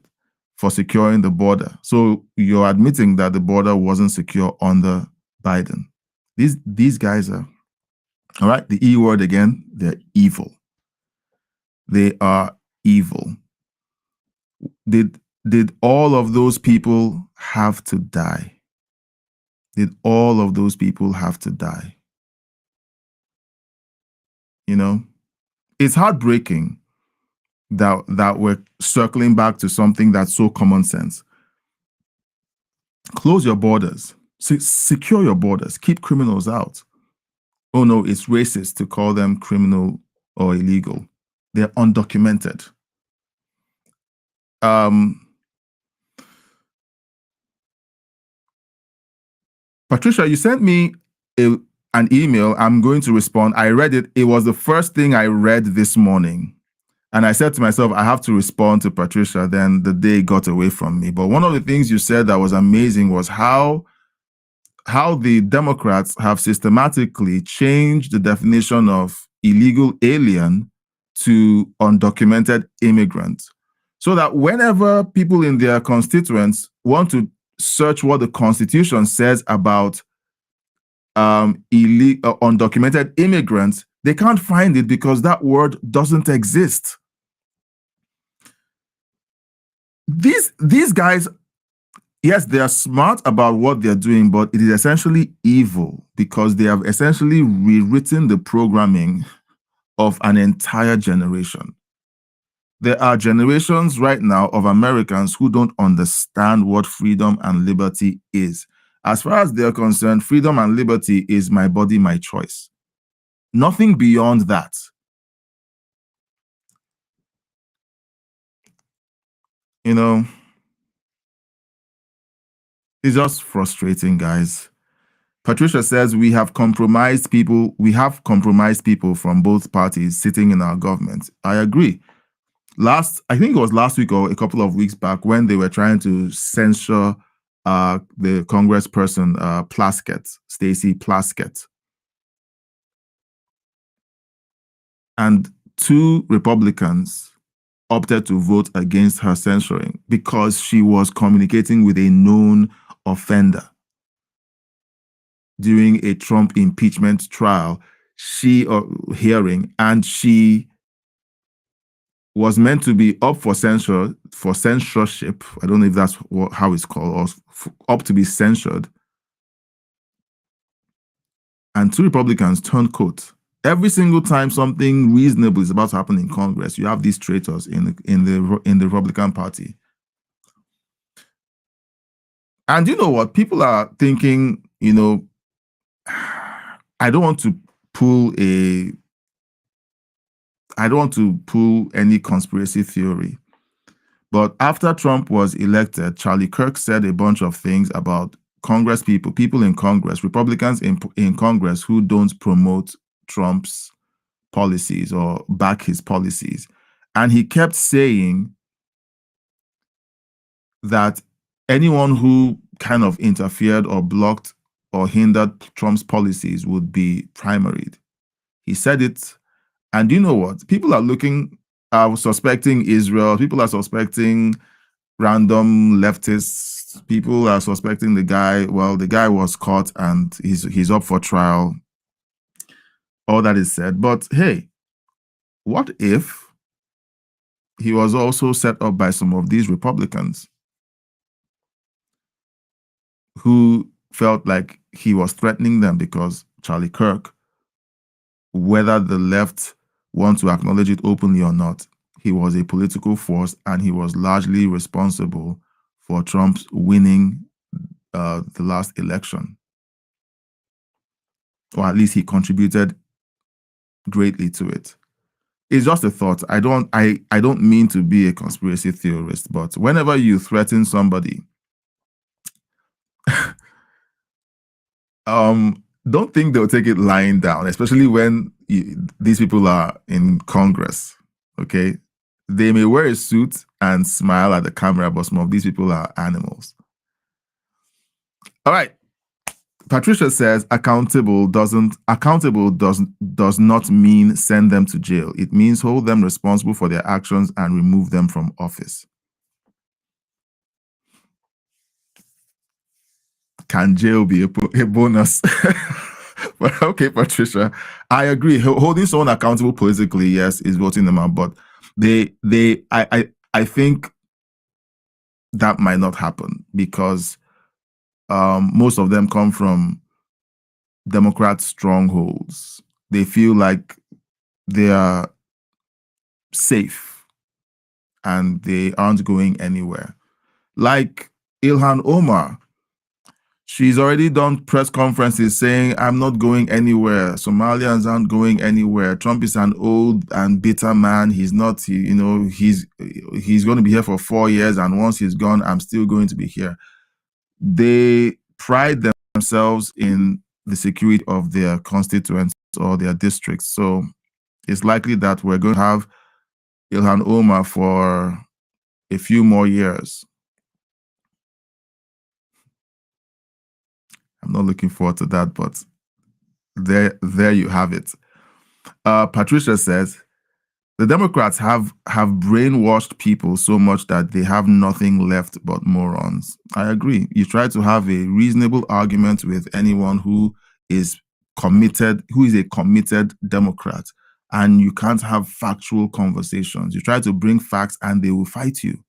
for securing the border. So you're admitting that the border wasn't secure under Biden. These guys are, all right, the E word again, they're evil. They are evil. Did all of those people have to die? Did all of those people have to die? You know, it's heartbreaking that we're circling back to something that's so common sense. Close your borders. Secure your borders. Keep criminals out. Oh no, it's racist to call them criminal or illegal. They're undocumented. Patricia, you sent me an email. I'm going to respond. I read it. It was the first thing I read this morning. And I said to myself, I have to respond to Patricia. Then the day got away from me. But one of the things you said that was amazing was how the Democrats have systematically changed the definition of illegal alien to undocumented immigrant. So that whenever people in their constituents want to search what the Constitution says about undocumented immigrants, they can't find it because that word doesn't exist. These guys, yes, they are smart about what they're doing, but it is essentially evil because they have essentially rewritten the programming of an entire generation. There are generations right now of Americans who don't understand what freedom and liberty is. As far as they're concerned, freedom and liberty is my body, my choice. Nothing beyond that. You know, it's just frustrating, guys. Patricia says we have compromised people. We have compromised people from both parties sitting in our government. I agree. I think it was last week or a couple of weeks back when they were trying to censure the congressperson Plaskett, Stacey Plaskett. And 2 Republicans opted to vote against her censoring because she was communicating with a known offender. During a Trump impeachment trial, hearing, and she was meant to be up for censorship. I don't know if that's how it's called, or up to be censured. And 2 Republicans turned coat. Every single time something reasonable is about to happen in Congress, you have these traitors in the Republican Party. And you know what? People are thinking, you know, I don't want to pull any conspiracy theory. But after Trump was elected, Charlie Kirk said a bunch of things about Congress people in Congress, Republicans in Congress who don't promote Trump's policies or back his policies. And he kept saying that anyone who kind of interfered or blocked or hindered Trump's policies would be primaried. He said it. And you know what? People are suspecting Israel. People are suspecting random leftists. People are suspecting the guy. Well, the guy was caught and he's up for trial. All that is said. But hey, what if he was also set up by some of these Republicans who felt like he was threatening them because Charlie Kirk whether the left want to acknowledge it openly or not, he was a political force, and he was largely responsible for Trump's winning the last election. Or at least he contributed greatly to it. It's just a thought. I don't mean to be a conspiracy theorist, but whenever you threaten somebody, don't think they'll take it lying down, especially when these people are in Congress. Okay, they may wear a suit and smile at the camera, but some of these people are animals. All right. Patricia says accountable does not mean send them to jail. It means hold them responsible for their actions and remove them from office. Can jail be a bonus? But okay, Patricia, I agree. Holding someone accountable politically, yes, is voting them out. But I think that might not happen because most of them come from Democrat strongholds. They feel like they are safe and they aren't going anywhere. Like Ilhan Omar, she's already done press conferences saying, I'm not going anywhere. Somalians aren't going anywhere. Trump is an old and bitter man. He's not, he's going to be here for 4 years. And once he's gone, I'm still going to be here. They pride themselves in the security of their constituents or their districts. So it's likely that we're going to have Ilhan Omar for a few more years. I'm not looking forward to that, but there you have it. Patricia says, the Democrats have brainwashed people so much that they have nothing left but morons. I agree. You try to have a reasonable argument with anyone who is a committed Democrat, and you can't have factual conversations. You try to bring facts and they will fight you.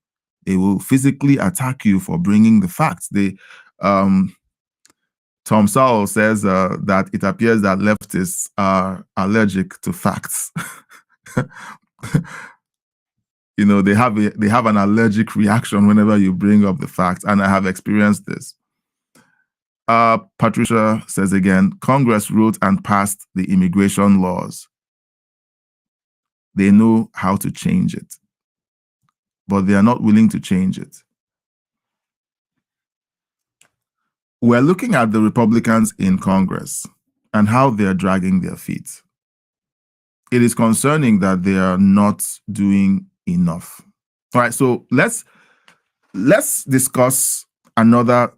They will physically attack you for bringing the facts. Tom Sowell says that it appears that leftists are allergic to facts. They have an allergic reaction whenever you bring up the facts, and I have experienced this. Patricia says again, Congress wrote and passed the immigration laws. They know how to change it, but they are not willing to change it. We're looking at the Republicans in Congress and how they're dragging their feet. It is concerning that they are not doing enough. All right, so let's discuss another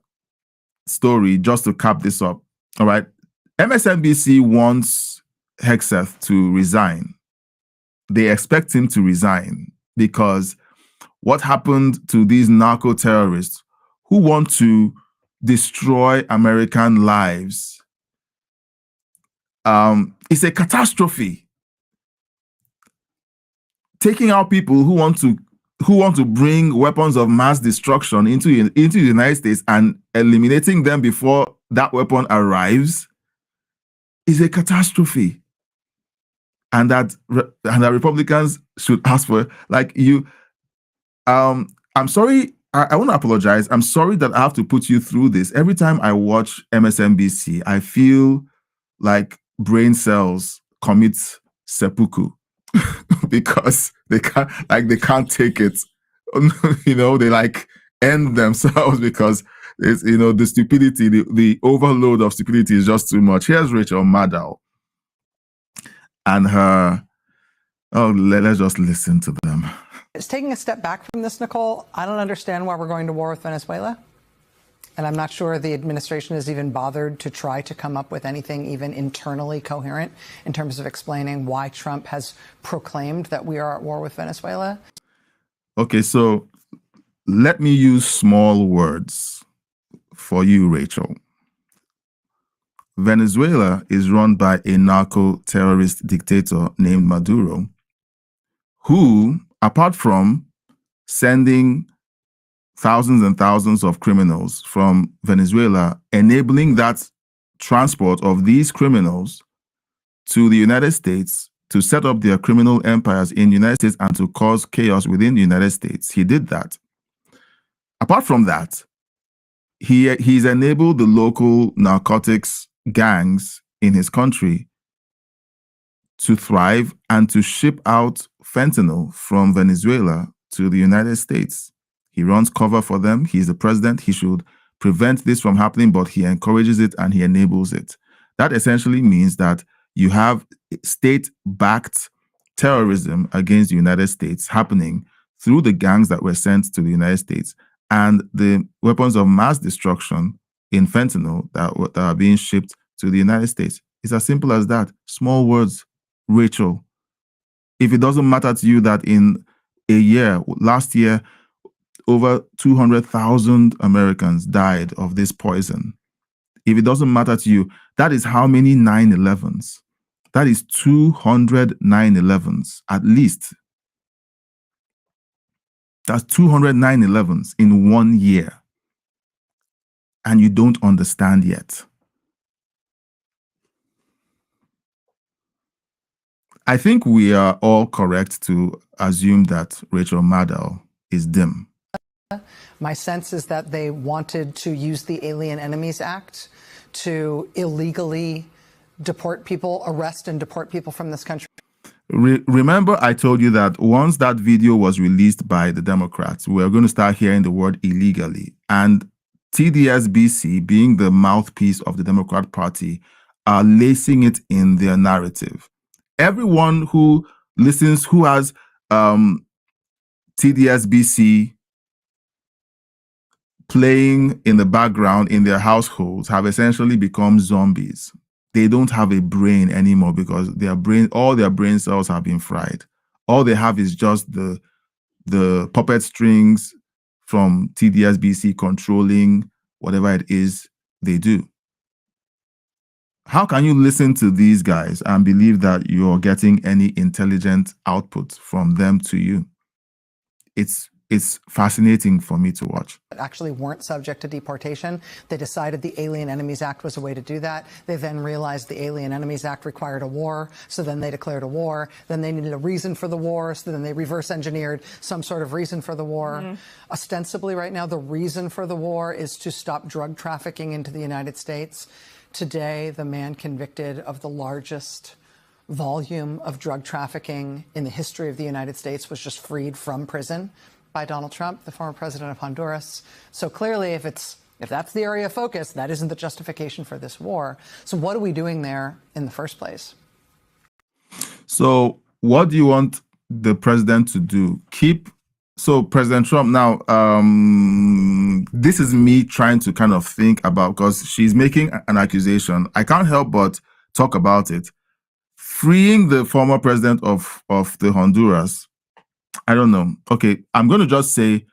story just to cap this up. All right, MSNBC wants Hegseth to resign. They expect him to resign because what happened to these narco terrorists who want to destroy American lives is a catastrophe. Taking out people who want to bring weapons of mass destruction into the United States and eliminating them before that weapon arrives is a catastrophe. And that Republicans should ask for, like, you. I'm sorry. I want to apologize. I'm sorry that I have to put you through this. Every time I watch MSNBC, I feel like brain cells commit seppuku because they can't take it. They like end themselves because it's, the stupidity, the overload of stupidity is just too much. Here's Rachel Maddow and her. Oh, let's just listen to them. It's taking a step back from this, Nicole. I don't understand why we're going to war with Venezuela. And I'm not sure the administration has even bothered to try to come up with anything even internally coherent in terms of explaining why Trump has proclaimed that we are at war with Venezuela. Okay, so let me use small words for you, Rachel. Venezuela is run by a narco-terrorist dictator named Maduro, who, apart from sending thousands and thousands of criminals from Venezuela, enabling that transport of these criminals to the United States to set up their criminal empires in the United States and to cause chaos within the United States. He did that. Apart from that, he's enabled the local narcotics gangs in his country to thrive and to ship out fentanyl from Venezuela to the United States. He runs cover for them. He's the president. He should prevent this from happening, but he encourages it and he enables it. That essentially means that you have state-backed terrorism against the United States happening through the gangs that were sent to the United States and the weapons of mass destruction in fentanyl that are being shipped to the United States. It's as simple as that. Small words, Rachel. If it doesn't matter to you that in a year, last year, over 200,000 Americans died of this poison. If it doesn't matter to you, that is how many 9/11s? That is 200 9/11s, at least. That's 200 9/11s in 1 year. And you don't understand yet. I think we are all correct to assume that Rachel Maddow is dim. My sense is that they wanted to use the Alien Enemies Act to illegally deport people, arrest and deport people from this country. Remember, I told you that once that video was released by the Democrats, we were going to start hearing the word illegally. And TDSBC, being the mouthpiece of the Democrat Party, are lacing it in their narrative. Everyone who listens, who has TDSBC playing in the background in their households have essentially become zombies. They don't have a brain anymore because all their brain cells have been fried. All they have is just the puppet strings from TDSBC controlling whatever it is they do. How can you listen to these guys and believe that you're getting any intelligent output from them to you? It's fascinating for me to watch. Actually weren't subject to deportation. They decided the Alien Enemies Act was a way to do that. They then realized the Alien Enemies Act required a war, so then they declared a war. Then they needed a reason for the war, so then they reverse engineered some sort of reason for the war. Ostensibly right now, the reason for the war is to stop drug trafficking into the United States. Today, the man convicted of the largest volume of drug trafficking in the history of the United States was just freed from prison by Donald Trump, the former president of Honduras. So clearly, if that's the area of focus, that isn't the justification for this war. So what are we doing there in the first place? So what do you want the president to do? So President Trump now, this is me trying to kind of think about, because she's making an accusation. I can't help but talk about it. Freeing the former president of the Honduras, I don't know. Okay, I'm going to just say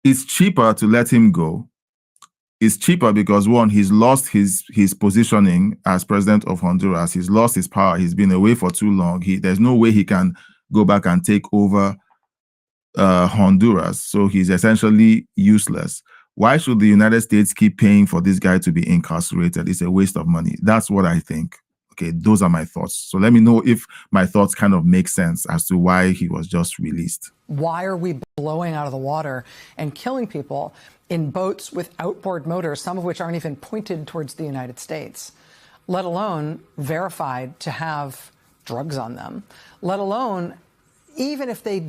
it's cheaper to let him go. It's cheaper because, one, he's lost his positioning as president of Honduras. He's lost his power. He's been away for too long. There's no way he can go back and take over Honduras. So he's essentially useless. Why should the United States keep paying for this guy to be incarcerated? It's a waste of money. That's what I think. Okay, those are my thoughts. So let me know if my thoughts kind of make sense as to why he was just released. Why are we blowing out of the water and killing people in boats with outboard motors, some of which aren't even pointed towards the United States, let alone verified to have drugs on them, let alone even if they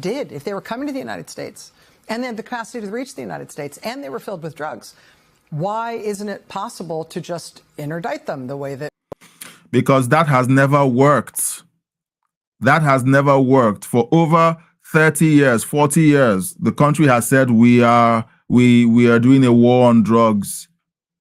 were coming to the United States and they had the capacity to reach the United States and they were filled with drugs, why isn't it possible to just interdict them the way that? Because that has never worked. That has never worked. For over 30 years, 40 years, the country has said we are doing a war on drugs.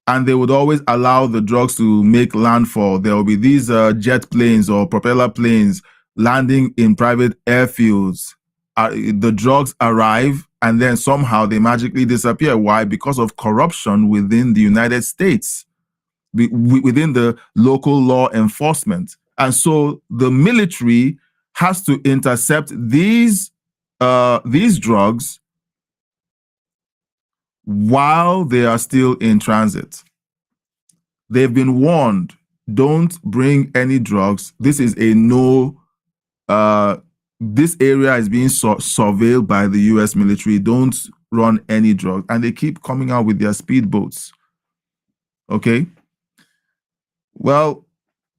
And they would always allow the drugs to make landfall. There will be these jet planes or propeller planes landing in private airfields. The drugs arrive and then somehow they magically disappear. Why? Because of corruption within the United States, within the local law enforcement. And so the military has to intercept these drugs while they are still in transit. They've been warned. don't bring any drugs. This is a no. This area is being surveilled by the U.S. military. Don't run any drugs, and they keep coming out with their speedboats. Okay. Well,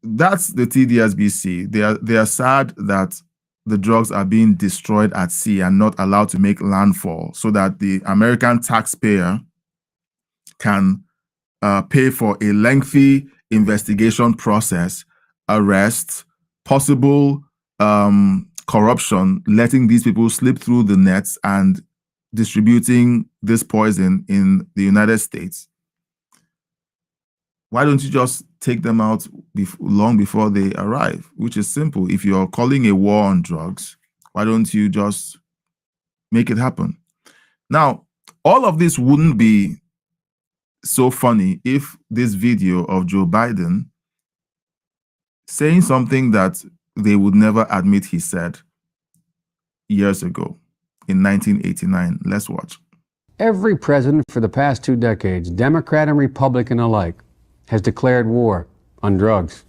that's the TDSBC. They are sad that the drugs are being destroyed at sea and not allowed to make landfall, so that the American taxpayer can pay for a lengthy investigation process, arrest, possible corruption, letting these people slip through the nets and distributing this poison in the United States. Why don't you just take them out long before they arrive? Which is simple. If you're calling a war on drugs, why don't you just make it happen? Now, all of this wouldn't be so funny if this video of Joe Biden saying something that they would never admit he said years ago in 1989. Let's watch. Every president for the past 2 decades, Democrat and Republican alike, has declared war on drugs.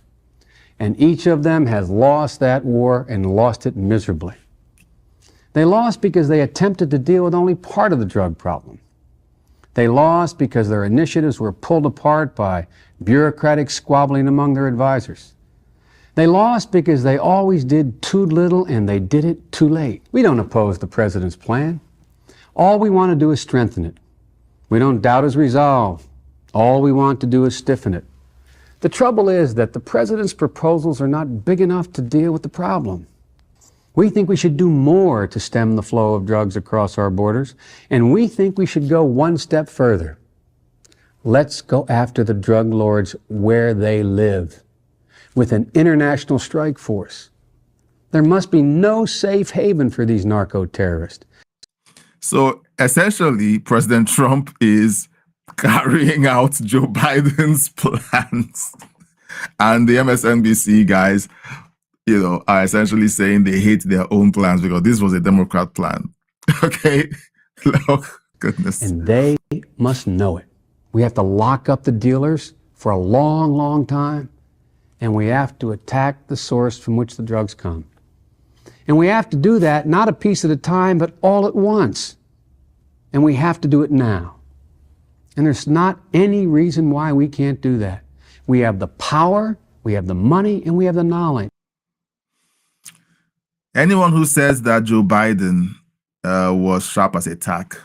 And each of them has lost that war and lost it miserably. They lost because they attempted to deal with only part of the drug problem. They lost because their initiatives were pulled apart by bureaucratic squabbling among their advisors. They lost because they always did too little and they did it too late. We don't oppose the president's plan. All we want to do is strengthen it. We don't doubt his resolve. All we want to do is stiffen it. The trouble is that the president's proposals are not big enough to deal with the problem. We think we should do more to stem the flow of drugs across our borders, and we think we should go one step further. Let's go after the drug lords where they live, with an international strike force. There must be no safe haven for these narco-terrorists. So essentially, President Trump is carrying out Joe Biden's plans. And the MSNBC guys, are essentially saying they hate their own plans because this was a Democrat plan. Okay? Oh, goodness. And they must know it. We have to lock up the dealers for a long, long time. And we have to attack the source from which the drugs come. And we have to do that not a piece at a time, but all at once. And we have to do it now. And there's not any reason why we can't do that. We have the power, we have the money, and we have the knowledge. Anyone who says that Joe Biden was sharp as a tack,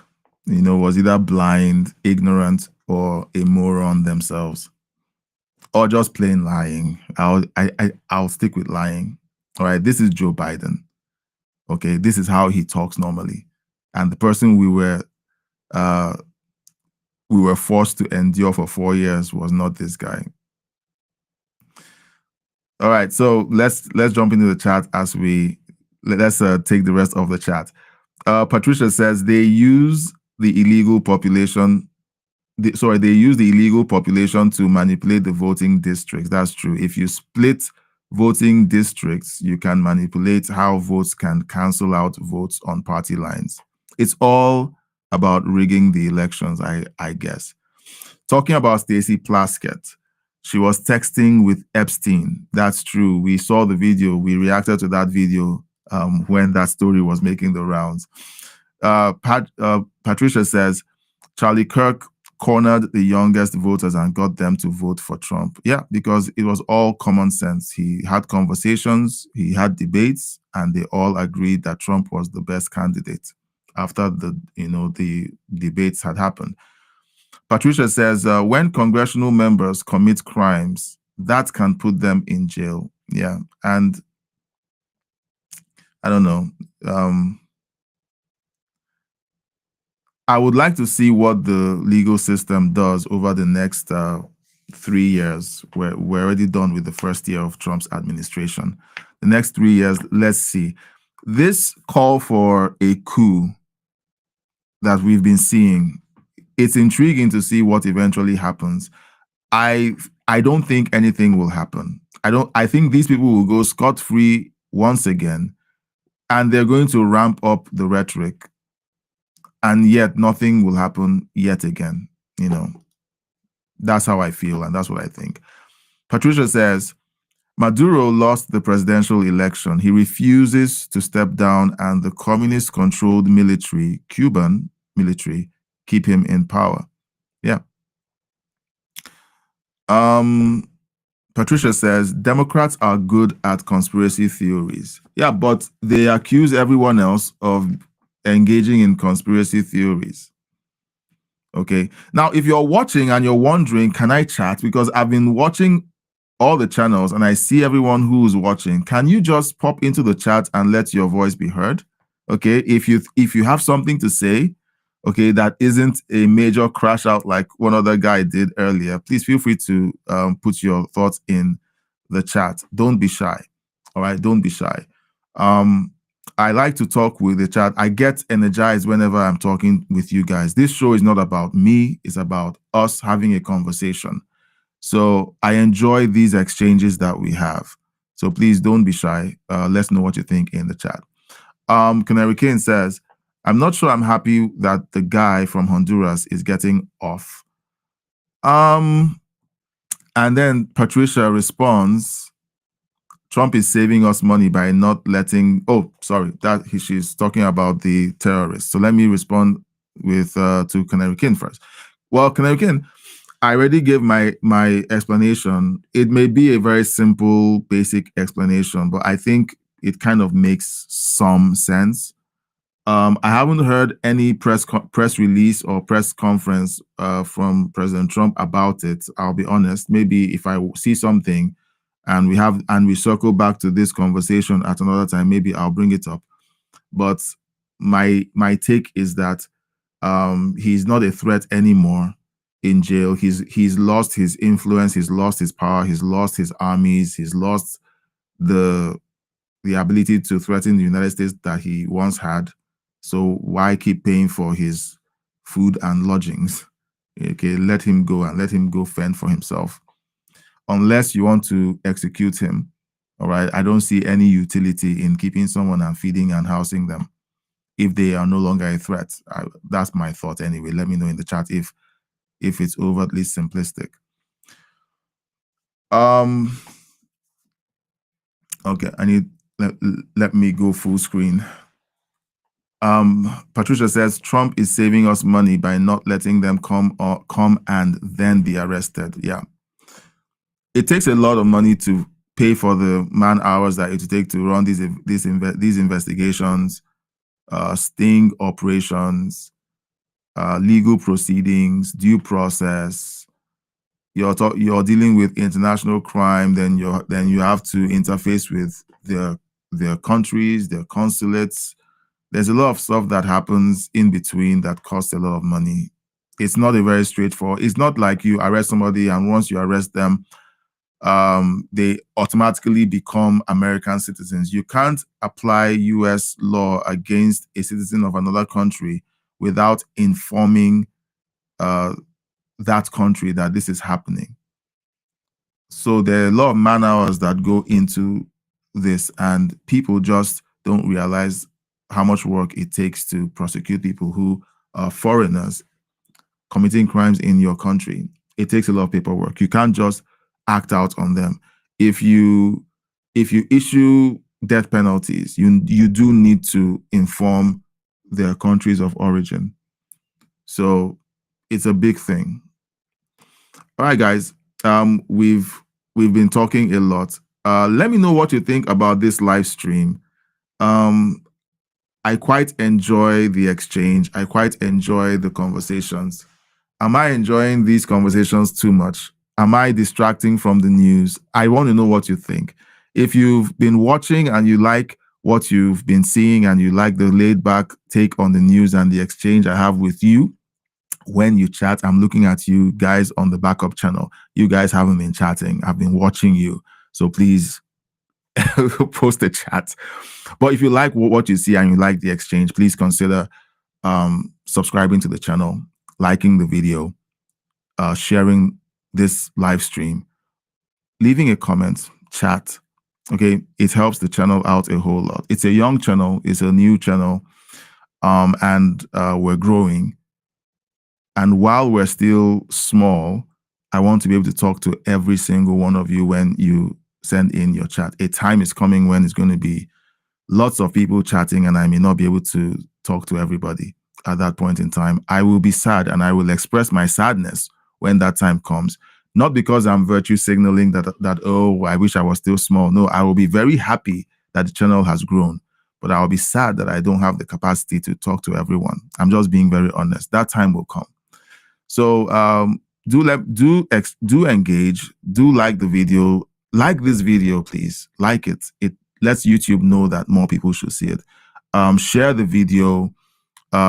was either blind, ignorant, or a moron themselves, or just plain lying. I'll stick with lying. All right, this is Joe Biden. Okay, this is how he talks normally. And the person we were forced to endure for 4 years was not this guy. All right, so let's jump into the chat as let's take the rest of the chat. Patricia says they use the illegal population. They use the illegal population to manipulate the voting districts. That's true. If you split voting districts, you can manipulate how votes can cancel out votes on party lines. It's all about rigging the elections, I guess. Talking about Stacey Plaskett, she was texting with Epstein. That's true. We saw the video. We reacted to that video when that story was making the rounds. Patricia says, Charlie Kirk cornered the youngest voters and got them to vote for Trump. Yeah, because it was all common sense. He had conversations, he had debates, and they all agreed that Trump was the best candidate after the debates had happened. Patricia says, when congressional members commit crimes, that can put them in jail. Yeah, and I don't know. I would like to see what the legal system does over the next 3 years. We're already done with the first year of Trump's administration. The next 3 years, let's see. This call for a coup that we've been seeing, it's intriguing to see what eventually happens. I don't think anything will happen. I think these people will go scot-free once again, and they're going to ramp up the rhetoric, and yet nothing will happen yet again. That's how I feel, and that's what I think. Patricia says, Maduro lost the presidential election. He refuses to step down, and the communist-controlled military, Cuban military, keep him in power. Yeah. Patricia says, Democrats are good at conspiracy theories. Yeah, but they accuse everyone else of engaging in conspiracy theories. Okay. Now, if you're watching and you're wondering, can I chat? Because I've been watching all the channels and I see everyone who's watching. Can you just pop into the chat and let your voice be heard? Okay. If you have something to say, okay, that isn't a major crash out like one other guy did earlier, please feel free to put your thoughts in the chat. Don't be shy. All right. Don't be shy. I like to talk with the chat. I get energized whenever I'm talking with you guys. This show is not about me. It's about us having a conversation. So I enjoy these exchanges that we have. So please don't be shy. Let's know what you think in the chat. Canary Kane says, I'm not sure I'm happy that the guy from Honduras is getting off. And then Patricia responds, Trump is saving us money by not letting, she's talking about the terrorists. So let me respond with to Canary King first. Well, Canary King, I already gave my explanation. It may be a very simple, basic explanation, but I think it kind of makes some sense. I haven't heard any press release or press conference from President Trump about it. I'll be honest. Maybe if I see something and we circle back to this conversation at another time, maybe I'll bring it up. But my take is that he's not a threat anymore in jail. He's lost his influence, he's lost his power, he's lost his armies, he's lost the ability to threaten the United States that he once had. So why keep paying for his food and lodgings? Okay, let him go and let him go fend for himself. Unless you want to execute him, all right, I don't see any utility in keeping someone and feeding and housing them if they are no longer a threat. That's my thought anyway. Let me know in the chat if it's overtly simplistic. Okay, let me go full screen. Patricia says Trump is saving us money by not letting them come and then be arrested. Yeah. It takes a lot of money to pay for the man hours that it would take to run these investigations, sting operations, legal proceedings, due process. You're dealing with international crime, then you have to interface with their countries, their consulates. There's a lot of stuff that happens in between that costs a lot of money. It's not a very straightforward. It's not like you arrest somebody and once you arrest them, they automatically become American citizens. You can't apply US law against a citizen of another country without informing that country that this is happening. So there are a lot of man hours that go into this, and people just don't realize how much work it takes to prosecute people who are foreigners committing crimes in your country. It takes a lot of paperwork. You can't just act out on them. If you issue death penalties, you do need to inform their countries of origin. So it's a big thing. All right, guys. We've been talking a lot. Let me know what you think about this live stream. I quite enjoy the exchange. I quite enjoy the conversations. Am I enjoying these conversations too much? Am I distracting from the news? I want to know what you think. If you've been watching and you like what you've been seeing and you like the laid back take on the news and the exchange I have with you when you chat, I'm looking at you guys on the backup channel. You guys haven't been chatting. I've been watching you. So please post the chat. But if you like what you see and you like the exchange, please consider subscribing to the channel, liking the video, sharing this live stream, leaving a comment, chat. Okay, it helps the channel out a whole lot. It's a young channel, it's a new channel, and we're growing. And while we're still small, I want to be able to talk to every single one of you when you send in your chat. A time is coming when it's going to be lots of people chatting and I may not be able to talk to everybody at that point in time. I will be sad and I will express my sadness when that time comes. Not because I'm virtue signaling that, oh, I wish I was still small. No, I will be very happy that the channel has grown, but I'll be sad that I don't have the capacity to talk to everyone. I'm just being very honest. That time will come. So do engage, do like the video, like this video, please. Like it. It lets YouTube know that more people should see it. Share the video,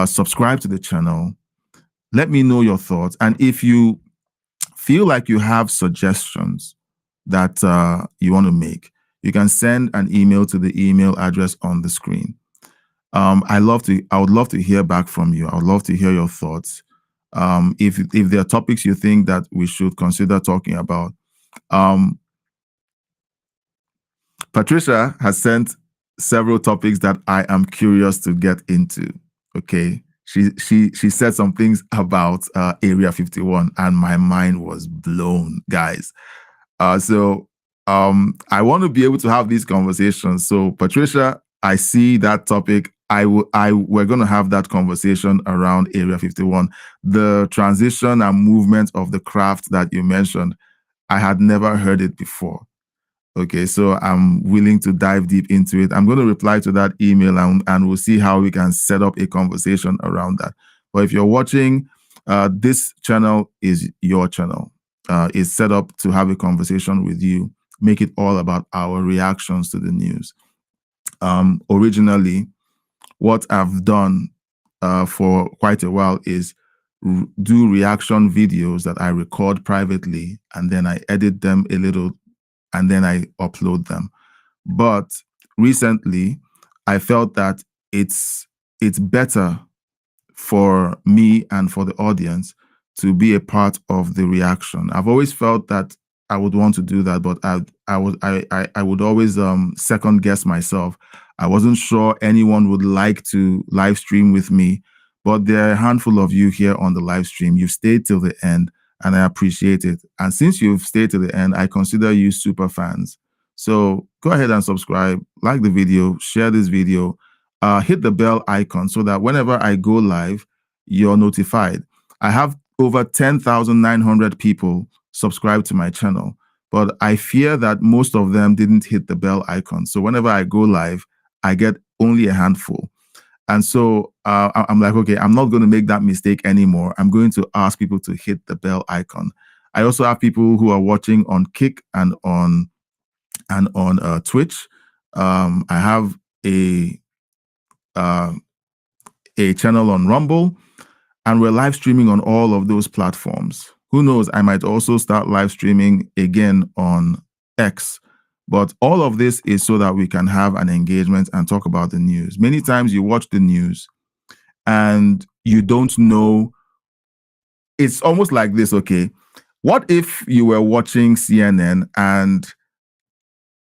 subscribe to the channel. Let me know your thoughts. And if you feel like you have suggestions that you want to make, you can send an email to the email address on the screen. I would love to hear back from you. I would love to hear your thoughts. If there are topics you think that we should consider talking about. Patricia has sent several topics that I am curious to get into. Okay. She said some things about Area 51 and my mind was blown, guys. So I want to be able to have these conversations. So Patricia, I see that topic. We're going to have that conversation around Area 51. The transition and movement of the craft that you mentioned, I had never heard it before. Okay, so I'm willing to dive deep into it. I'm going to reply to that email and we'll see how we can set up a conversation around that. But if you're watching, this channel is your channel. It's set up to have a conversation with you, make it all about our reactions to the news. Originally, what I've done for quite a while is do reaction videos that I record privately and then I edit them a little and then I upload them. But recently, I felt that it's better for me and for the audience to be a part of the reaction. I've always felt that I would want to do that, but I would always second guess myself. I wasn't sure anyone would like to live stream with me, but there are a handful of you here on the live stream. You've stayed till the end, and I appreciate it. And since you've stayed to the end, I consider you super fans. So go ahead and subscribe, like the video, share this video, hit the bell icon so that whenever I go live, you're notified. I have over 10,900 people subscribe to my channel, but I fear that most of them didn't hit the bell icon. So whenever I go live, I get only a handful. And so I'm like, okay, I'm not going to make that mistake anymore. I'm going to ask people to hit the bell icon. I also have people who are watching on Kick and on Twitch. I have a channel on Rumble, and we're live streaming on all of those platforms. Who knows? I might also start live streaming again on X. But all of this is so that we can have an engagement and talk about the news. Many times you watch the news and you don't know. It's almost like this, okay? What if you were watching CNN and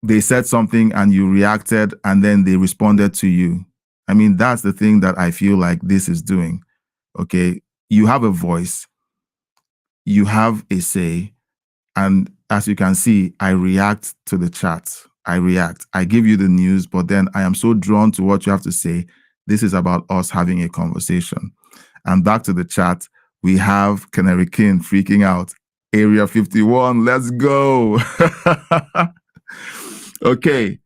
they said something and you reacted and then they responded to you? I mean, that's the thing that I feel like this is doing, okay? You have a voice, you have a say, and as you can see, I react to the chat. I react. I give you the news, but then I am so drawn to what you have to say. This is about us having a conversation. And back to the chat, we have Canary King freaking out. Area 51, let's go. Okay.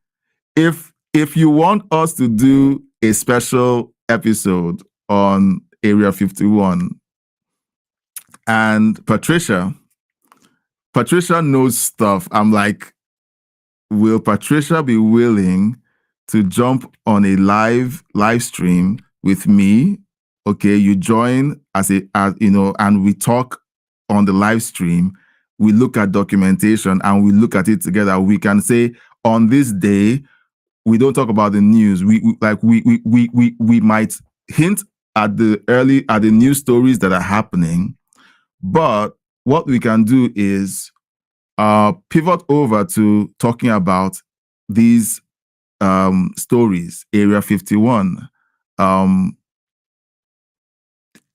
If you want us to do a special episode on Area 51, and Patricia knows stuff. I'm like, will Patricia be willing to jump on a live stream with me? Okay, you join as you know, and we talk on the live stream. We look at documentation and we look at it together. We can say on this day, we don't talk about the news. We might hint at the news stories that are happening, but what we can do is pivot over to talking about these stories, Area 51,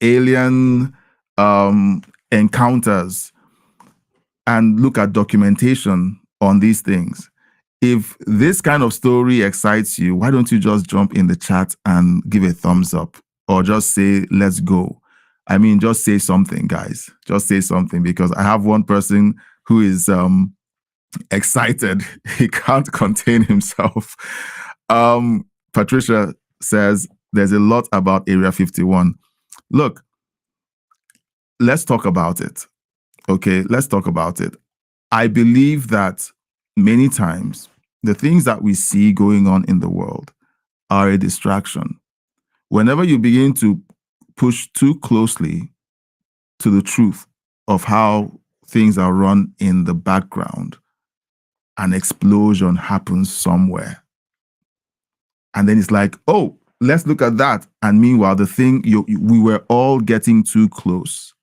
alien encounters, and look at documentation on these things. If this kind of story excites you, why don't you just jump in the chat and give a thumbs up, or just say, let's go? I mean, just say something, guys. Just say something, because I have one person who is excited. He can't contain himself. Patricia says there's a lot about Area 51. Look, let's talk about it. Okay, let's talk about it. I believe that many times the things that we see going on in the world are a distraction. Whenever you begin to push too closely to the truth of how things are run in the background, an explosion happens somewhere. And then it's like, oh, let's look at that. And meanwhile, the thing, we were all getting too close.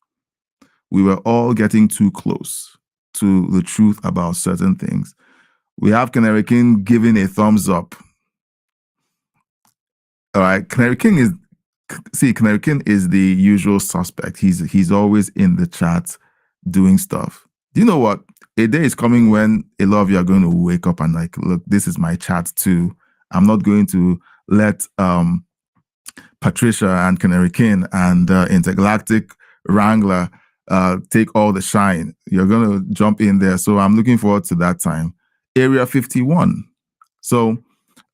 We were all getting too close to the truth about certain things. We have Canary King giving a thumbs up. All right, Canary King is the usual suspect. He's always in the chat doing stuff. Do you know what? A day is coming when a lot of you are going to wake up and like, look, this is my chat too. I'm not going to let Patricia and Canary King and Intergalactic Wrangler take all the shine. You're going to jump in there. So I'm looking forward to that time. Area 51. So,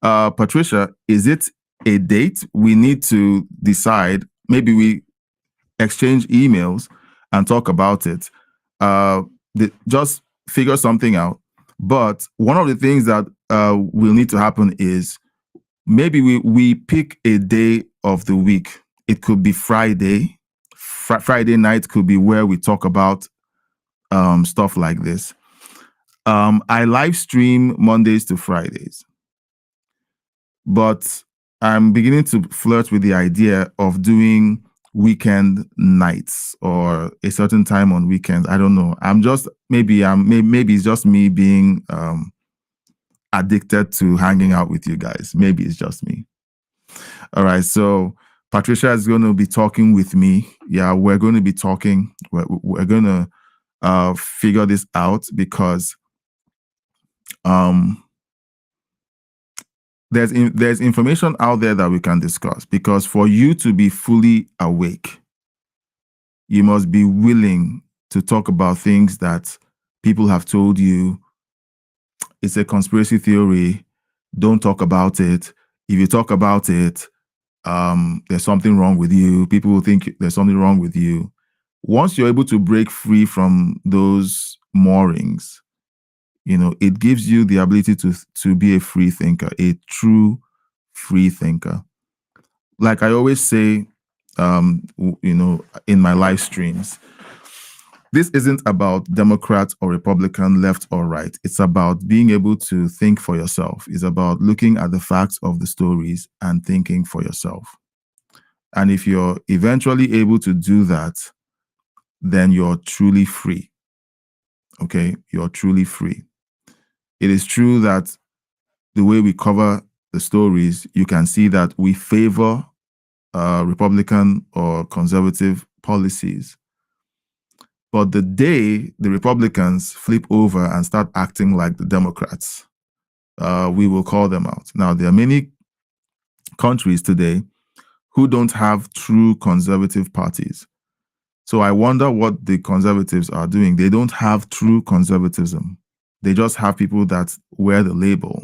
Patricia, is it a date? We need to decide. Maybe we exchange emails and talk about it. Just figure something out. But one of the things that will need to happen is maybe we pick a day of the week. It could be Friday. Friday night could be where we talk about stuff like this. I live stream Mondays to Fridays, but I'm beginning to flirt with the idea of doing weekend nights or a certain time on weekends. I don't know. Maybe it's just me being addicted to hanging out with you guys. Maybe it's just me. All right. So Patricia is going to be talking with me. Yeah, we're going to be talking. We're going to figure this out, because there's information out there that we can discuss. Because for you to be fully awake, you must be willing to talk about things that people have told you it's a conspiracy theory. Don't talk about it. If you talk about it, there's something wrong with you. People will think there's something wrong with you. Once you're able to break free from those moorings, it gives you the ability to be a free thinker, a true free thinker. Like I always say, in my live streams, this isn't about Democrat or Republican, left or right. It's about being able to think for yourself. It's about looking at the facts of the stories and thinking for yourself. And if you're eventually able to do that, then you're truly free. Okay? You're truly free. It is true that the way we cover the stories, you can see that we favor Republican or conservative policies. But the day the Republicans flip over and start acting like the Democrats, we will call them out. Now, there are many countries today who don't have true conservative parties. So I wonder what the conservatives are doing. They don't have true conservatism. They just have people that wear the label,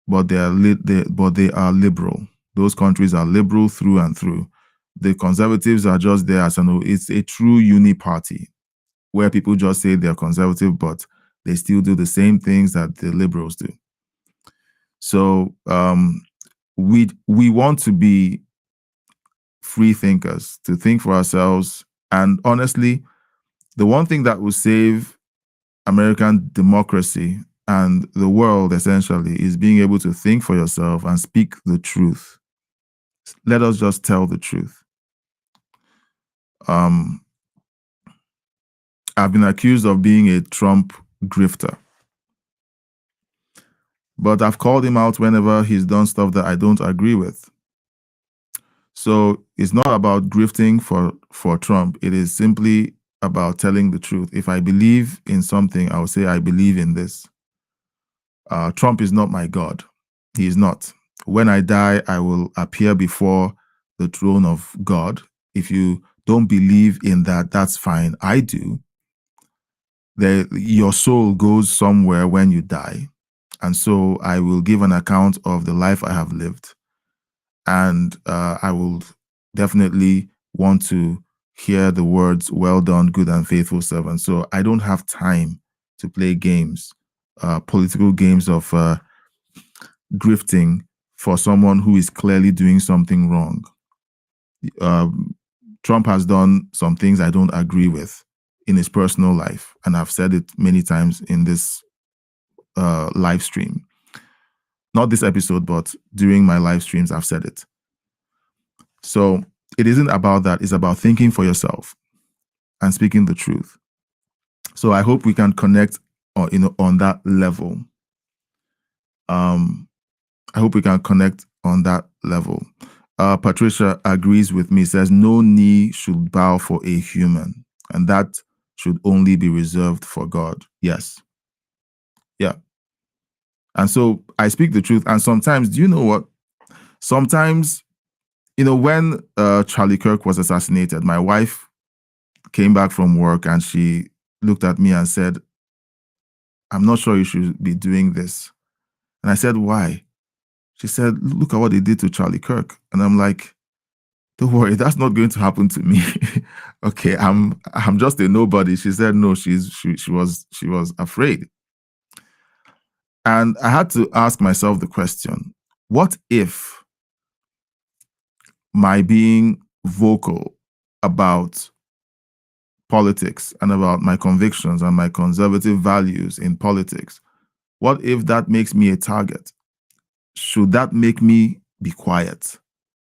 but they are liberal. Those countries are liberal through and through. The conservatives are just there as it's a true uni party where people just say they're conservative, but they still do the same things that the liberals do. So we want to be free thinkers, to think for ourselves. And honestly, the one thing that will save American democracy and the world essentially is being able to think for yourself and speak the truth. Let us just tell the truth. I've been accused of being a Trump grifter, but I've called him out whenever he's done stuff that I don't agree with. So it's not about grifting for Trump. It is simply about telling the truth. If I believe in something, I will say, I believe in this. Trump is not my God. He is not. When I die, I will appear before the throne of God. If you don't believe in that, that's fine. I do. Your soul goes somewhere when you die. And so I will give an account of the life I have lived. And I will definitely want to hear the words, well done, good and faithful servant. So I don't have time to play games, political games of grifting for someone who is clearly doing something wrong. Trump has done some things I don't agree with in his personal life. And I've said it many times in this live stream. Not this episode, but during my live streams, I've said it. So it isn't about that. It's about thinking for yourself and speaking the truth. So I hope we can connect on that level. I hope we can connect on that level. Patricia agrees with me, says no knee should bow for a human, and that should only be reserved for God. Yes. Yeah. And so I speak the truth. And sometimes, do you know what? Sometimes, when Charlie Kirk was assassinated, my wife came back from work and she looked at me and said, I'm not sure you should be doing this. And I said, why? She said, look at what they did to Charlie Kirk. And I'm like, don't worry, that's not going to happen to me. Okay, I'm just a nobody. She said, no, she was afraid. And I had to ask myself the question, what if my being vocal about politics and about my convictions and my conservative values in politics, what if that makes me a target? Should that make me be quiet?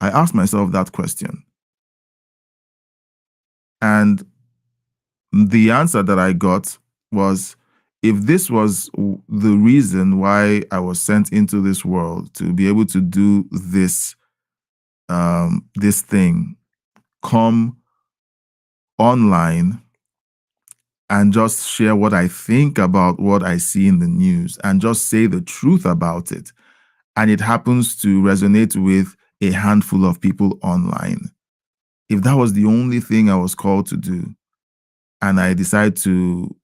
I asked myself that question. And the answer that I got was, if this was the reason why I was sent into this world, to be able to do this, this thing, come online and just share what I think about what I see in the news and just say the truth about it, and it happens to resonate with a handful of people online, if that was the only thing I was called to do, and I decided to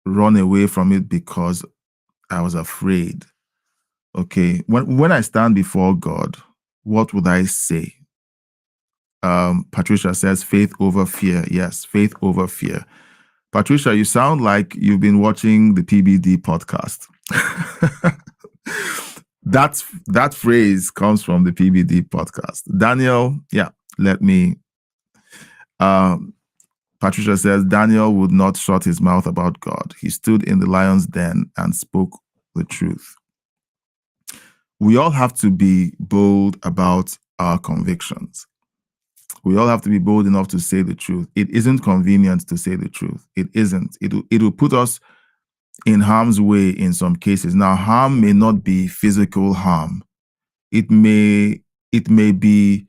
run away from it because I was afraid, okay, when I stand before God, what would I say? Patricia says, faith over fear. Yes, faith over fear. Patricia, you sound like you've been watching the PBD podcast. That phrase comes from the PBD podcast. Daniel, yeah, let me. Patricia says, Daniel would not shut his mouth about God. He stood in the lion's den and spoke the truth. We all have to be bold about our convictions. We all have to be bold enough to say the truth. It isn't convenient to say the truth. It isn't. It will put us in harm's way in some cases. Now, harm may not be physical harm. It may be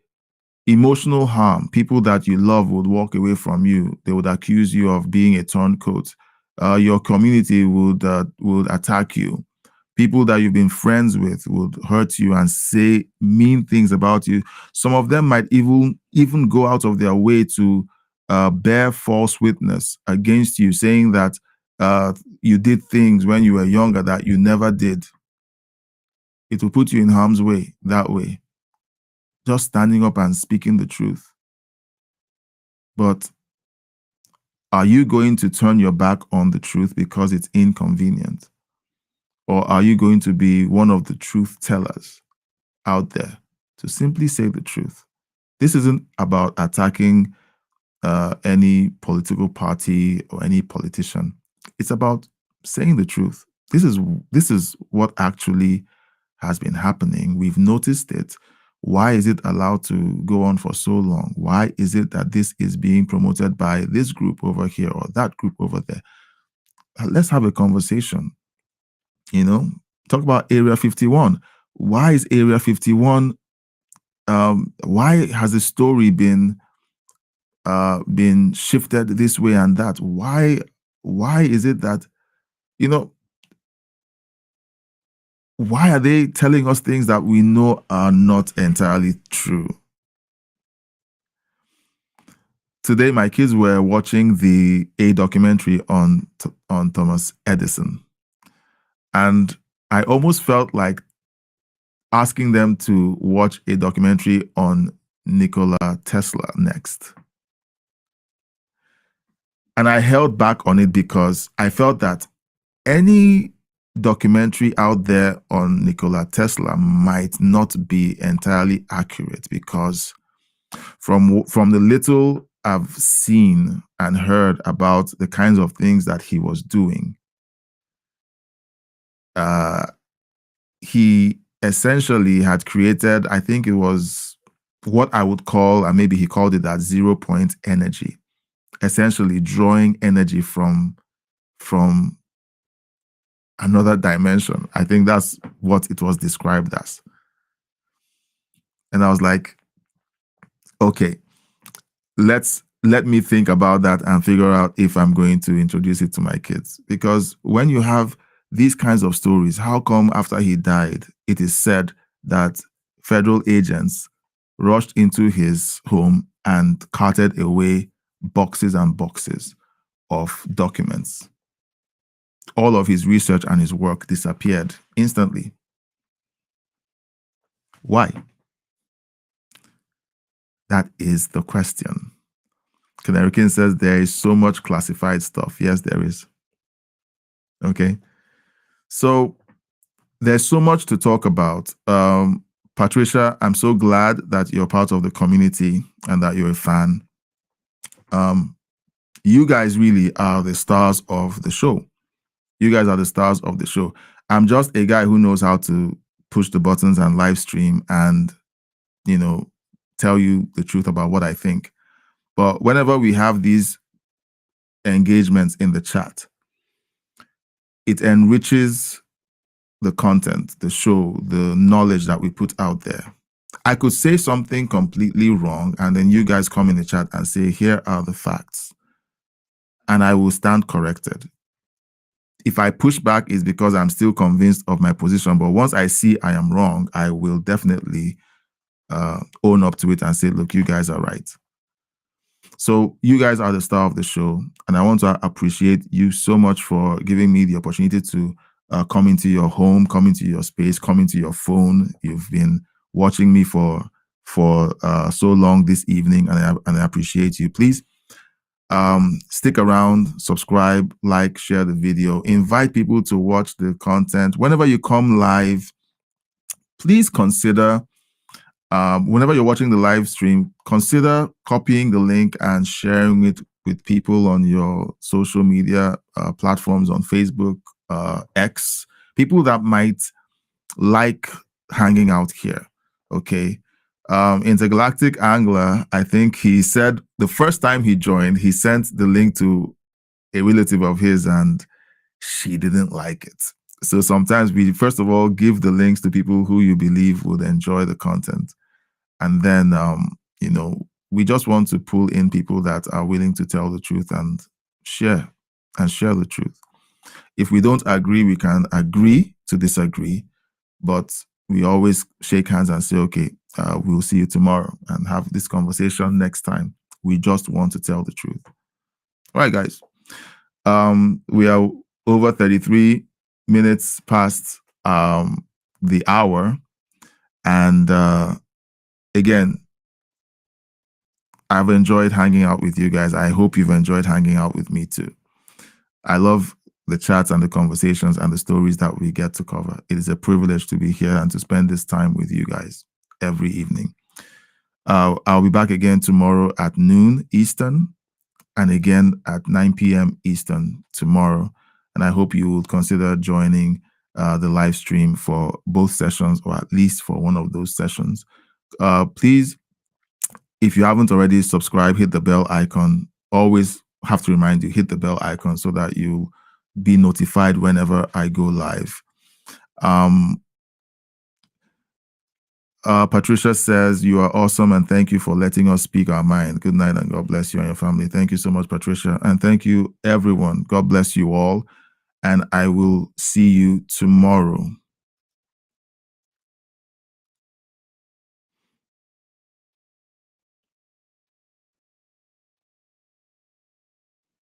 emotional harm. People that you love would walk away from you. They would accuse you of being a turncoat. Your community would attack you. People that you've been friends with would hurt you and say mean things about you. Some of them might even go out of their way to bear false witness against you, saying that you did things when you were younger that you never did. It will put you in harm's way that way. Just standing up and speaking the truth. But are you going to turn your back on the truth because it's inconvenient? Or are you going to be one of the truth tellers out there to simply say the truth? This isn't about attacking any political party or any politician. It's about saying the truth. This is what actually has been happening. We've noticed it. Why is it allowed to go on for so long? Why is it that this is being promoted by this group over here or that group over there? Let's have a conversation. Talk about Area 51. Why is Area 51, why has the story been been shifted this way and that? Why is it that, why are they telling us things that we know are not entirely true? Today, my kids were watching a documentary on Thomas Edison, and I almost felt like asking them to watch a documentary on Nikola Tesla next. And I held back on it because I felt that any documentary out there on Nikola Tesla might not be entirely accurate, because from the little I've seen and heard about the kinds of things that he was doing, he essentially had created, I think it was what I would call, and maybe he called it that, 0-point energy, essentially drawing energy from another dimension. I think that's what it was described as. And I was like, okay, let me think about that and figure out if I'm going to introduce it to my kids. Because when you have these kinds of stories, how come after he died, it is said that federal agents rushed into his home and carted away boxes and boxes of documents? All of his research and his work disappeared instantly. Why? That is the question. Canarikin says there is so much classified stuff. Yes, there is. Okay. So there's so much to talk about. Patricia, I'm so glad that you're part of the community and that you're a fan. You guys really are the stars of the show. You guys are the stars of the show. I'm just a guy who knows how to push the buttons and live stream and, tell you the truth about what I think. But whenever we have these engagements in the chat, it enriches the content, the show, the knowledge that we put out there. I could say something completely wrong, and then you guys come in the chat and say, here are the facts. And I will stand corrected. If I push back, it's because I'm still convinced of my position. But once I see I am wrong, I will definitely own up to it and say, look, you guys are right. So you guys are the star of the show. And I want to appreciate you so much for giving me the opportunity to come into your home, come into your space, come into your phone. You've been watching me for so long this evening, and I appreciate you. Please stick around, subscribe, like, share the video, invite people to watch the content. Whenever you come live, please consider, whenever you're watching the live stream, consider copying the link and sharing it with people on your social media platforms, on Facebook, X, people that might like hanging out here. Okay. Intergalactic Angler, I think he said the first time he joined, he sent the link to a relative of his and she didn't like it. So sometimes we, first of all, give the links to people who you believe would enjoy the content. And then, we just want to pull in people that are willing to tell the truth and share the truth. If we don't agree, we can agree to disagree, but we always shake hands and say, okay, we'll see you tomorrow and have this conversation next time. We just want to tell the truth. All right, guys. We are over 33 minutes past the hour. And again, I've enjoyed hanging out with you guys. I hope you've enjoyed hanging out with me too. I love the chats and the conversations and the stories that we get to cover. It is a privilege to be here and to spend this time with you guys every evening. I'll be back again tomorrow at noon Eastern and again at 9 p.m. Eastern tomorrow. And I hope you will consider joining the live stream for both sessions, or at least for one of those sessions. Please, if you haven't already subscribed, hit the bell icon. Always have to remind you, hit the bell icon so that you be notified whenever I go live. Patricia says, you are awesome and thank you for letting us speak our mind. Good night and God bless you and your family. Thank you so much, Patricia. And thank you, everyone. God bless you all. And I will see you tomorrow.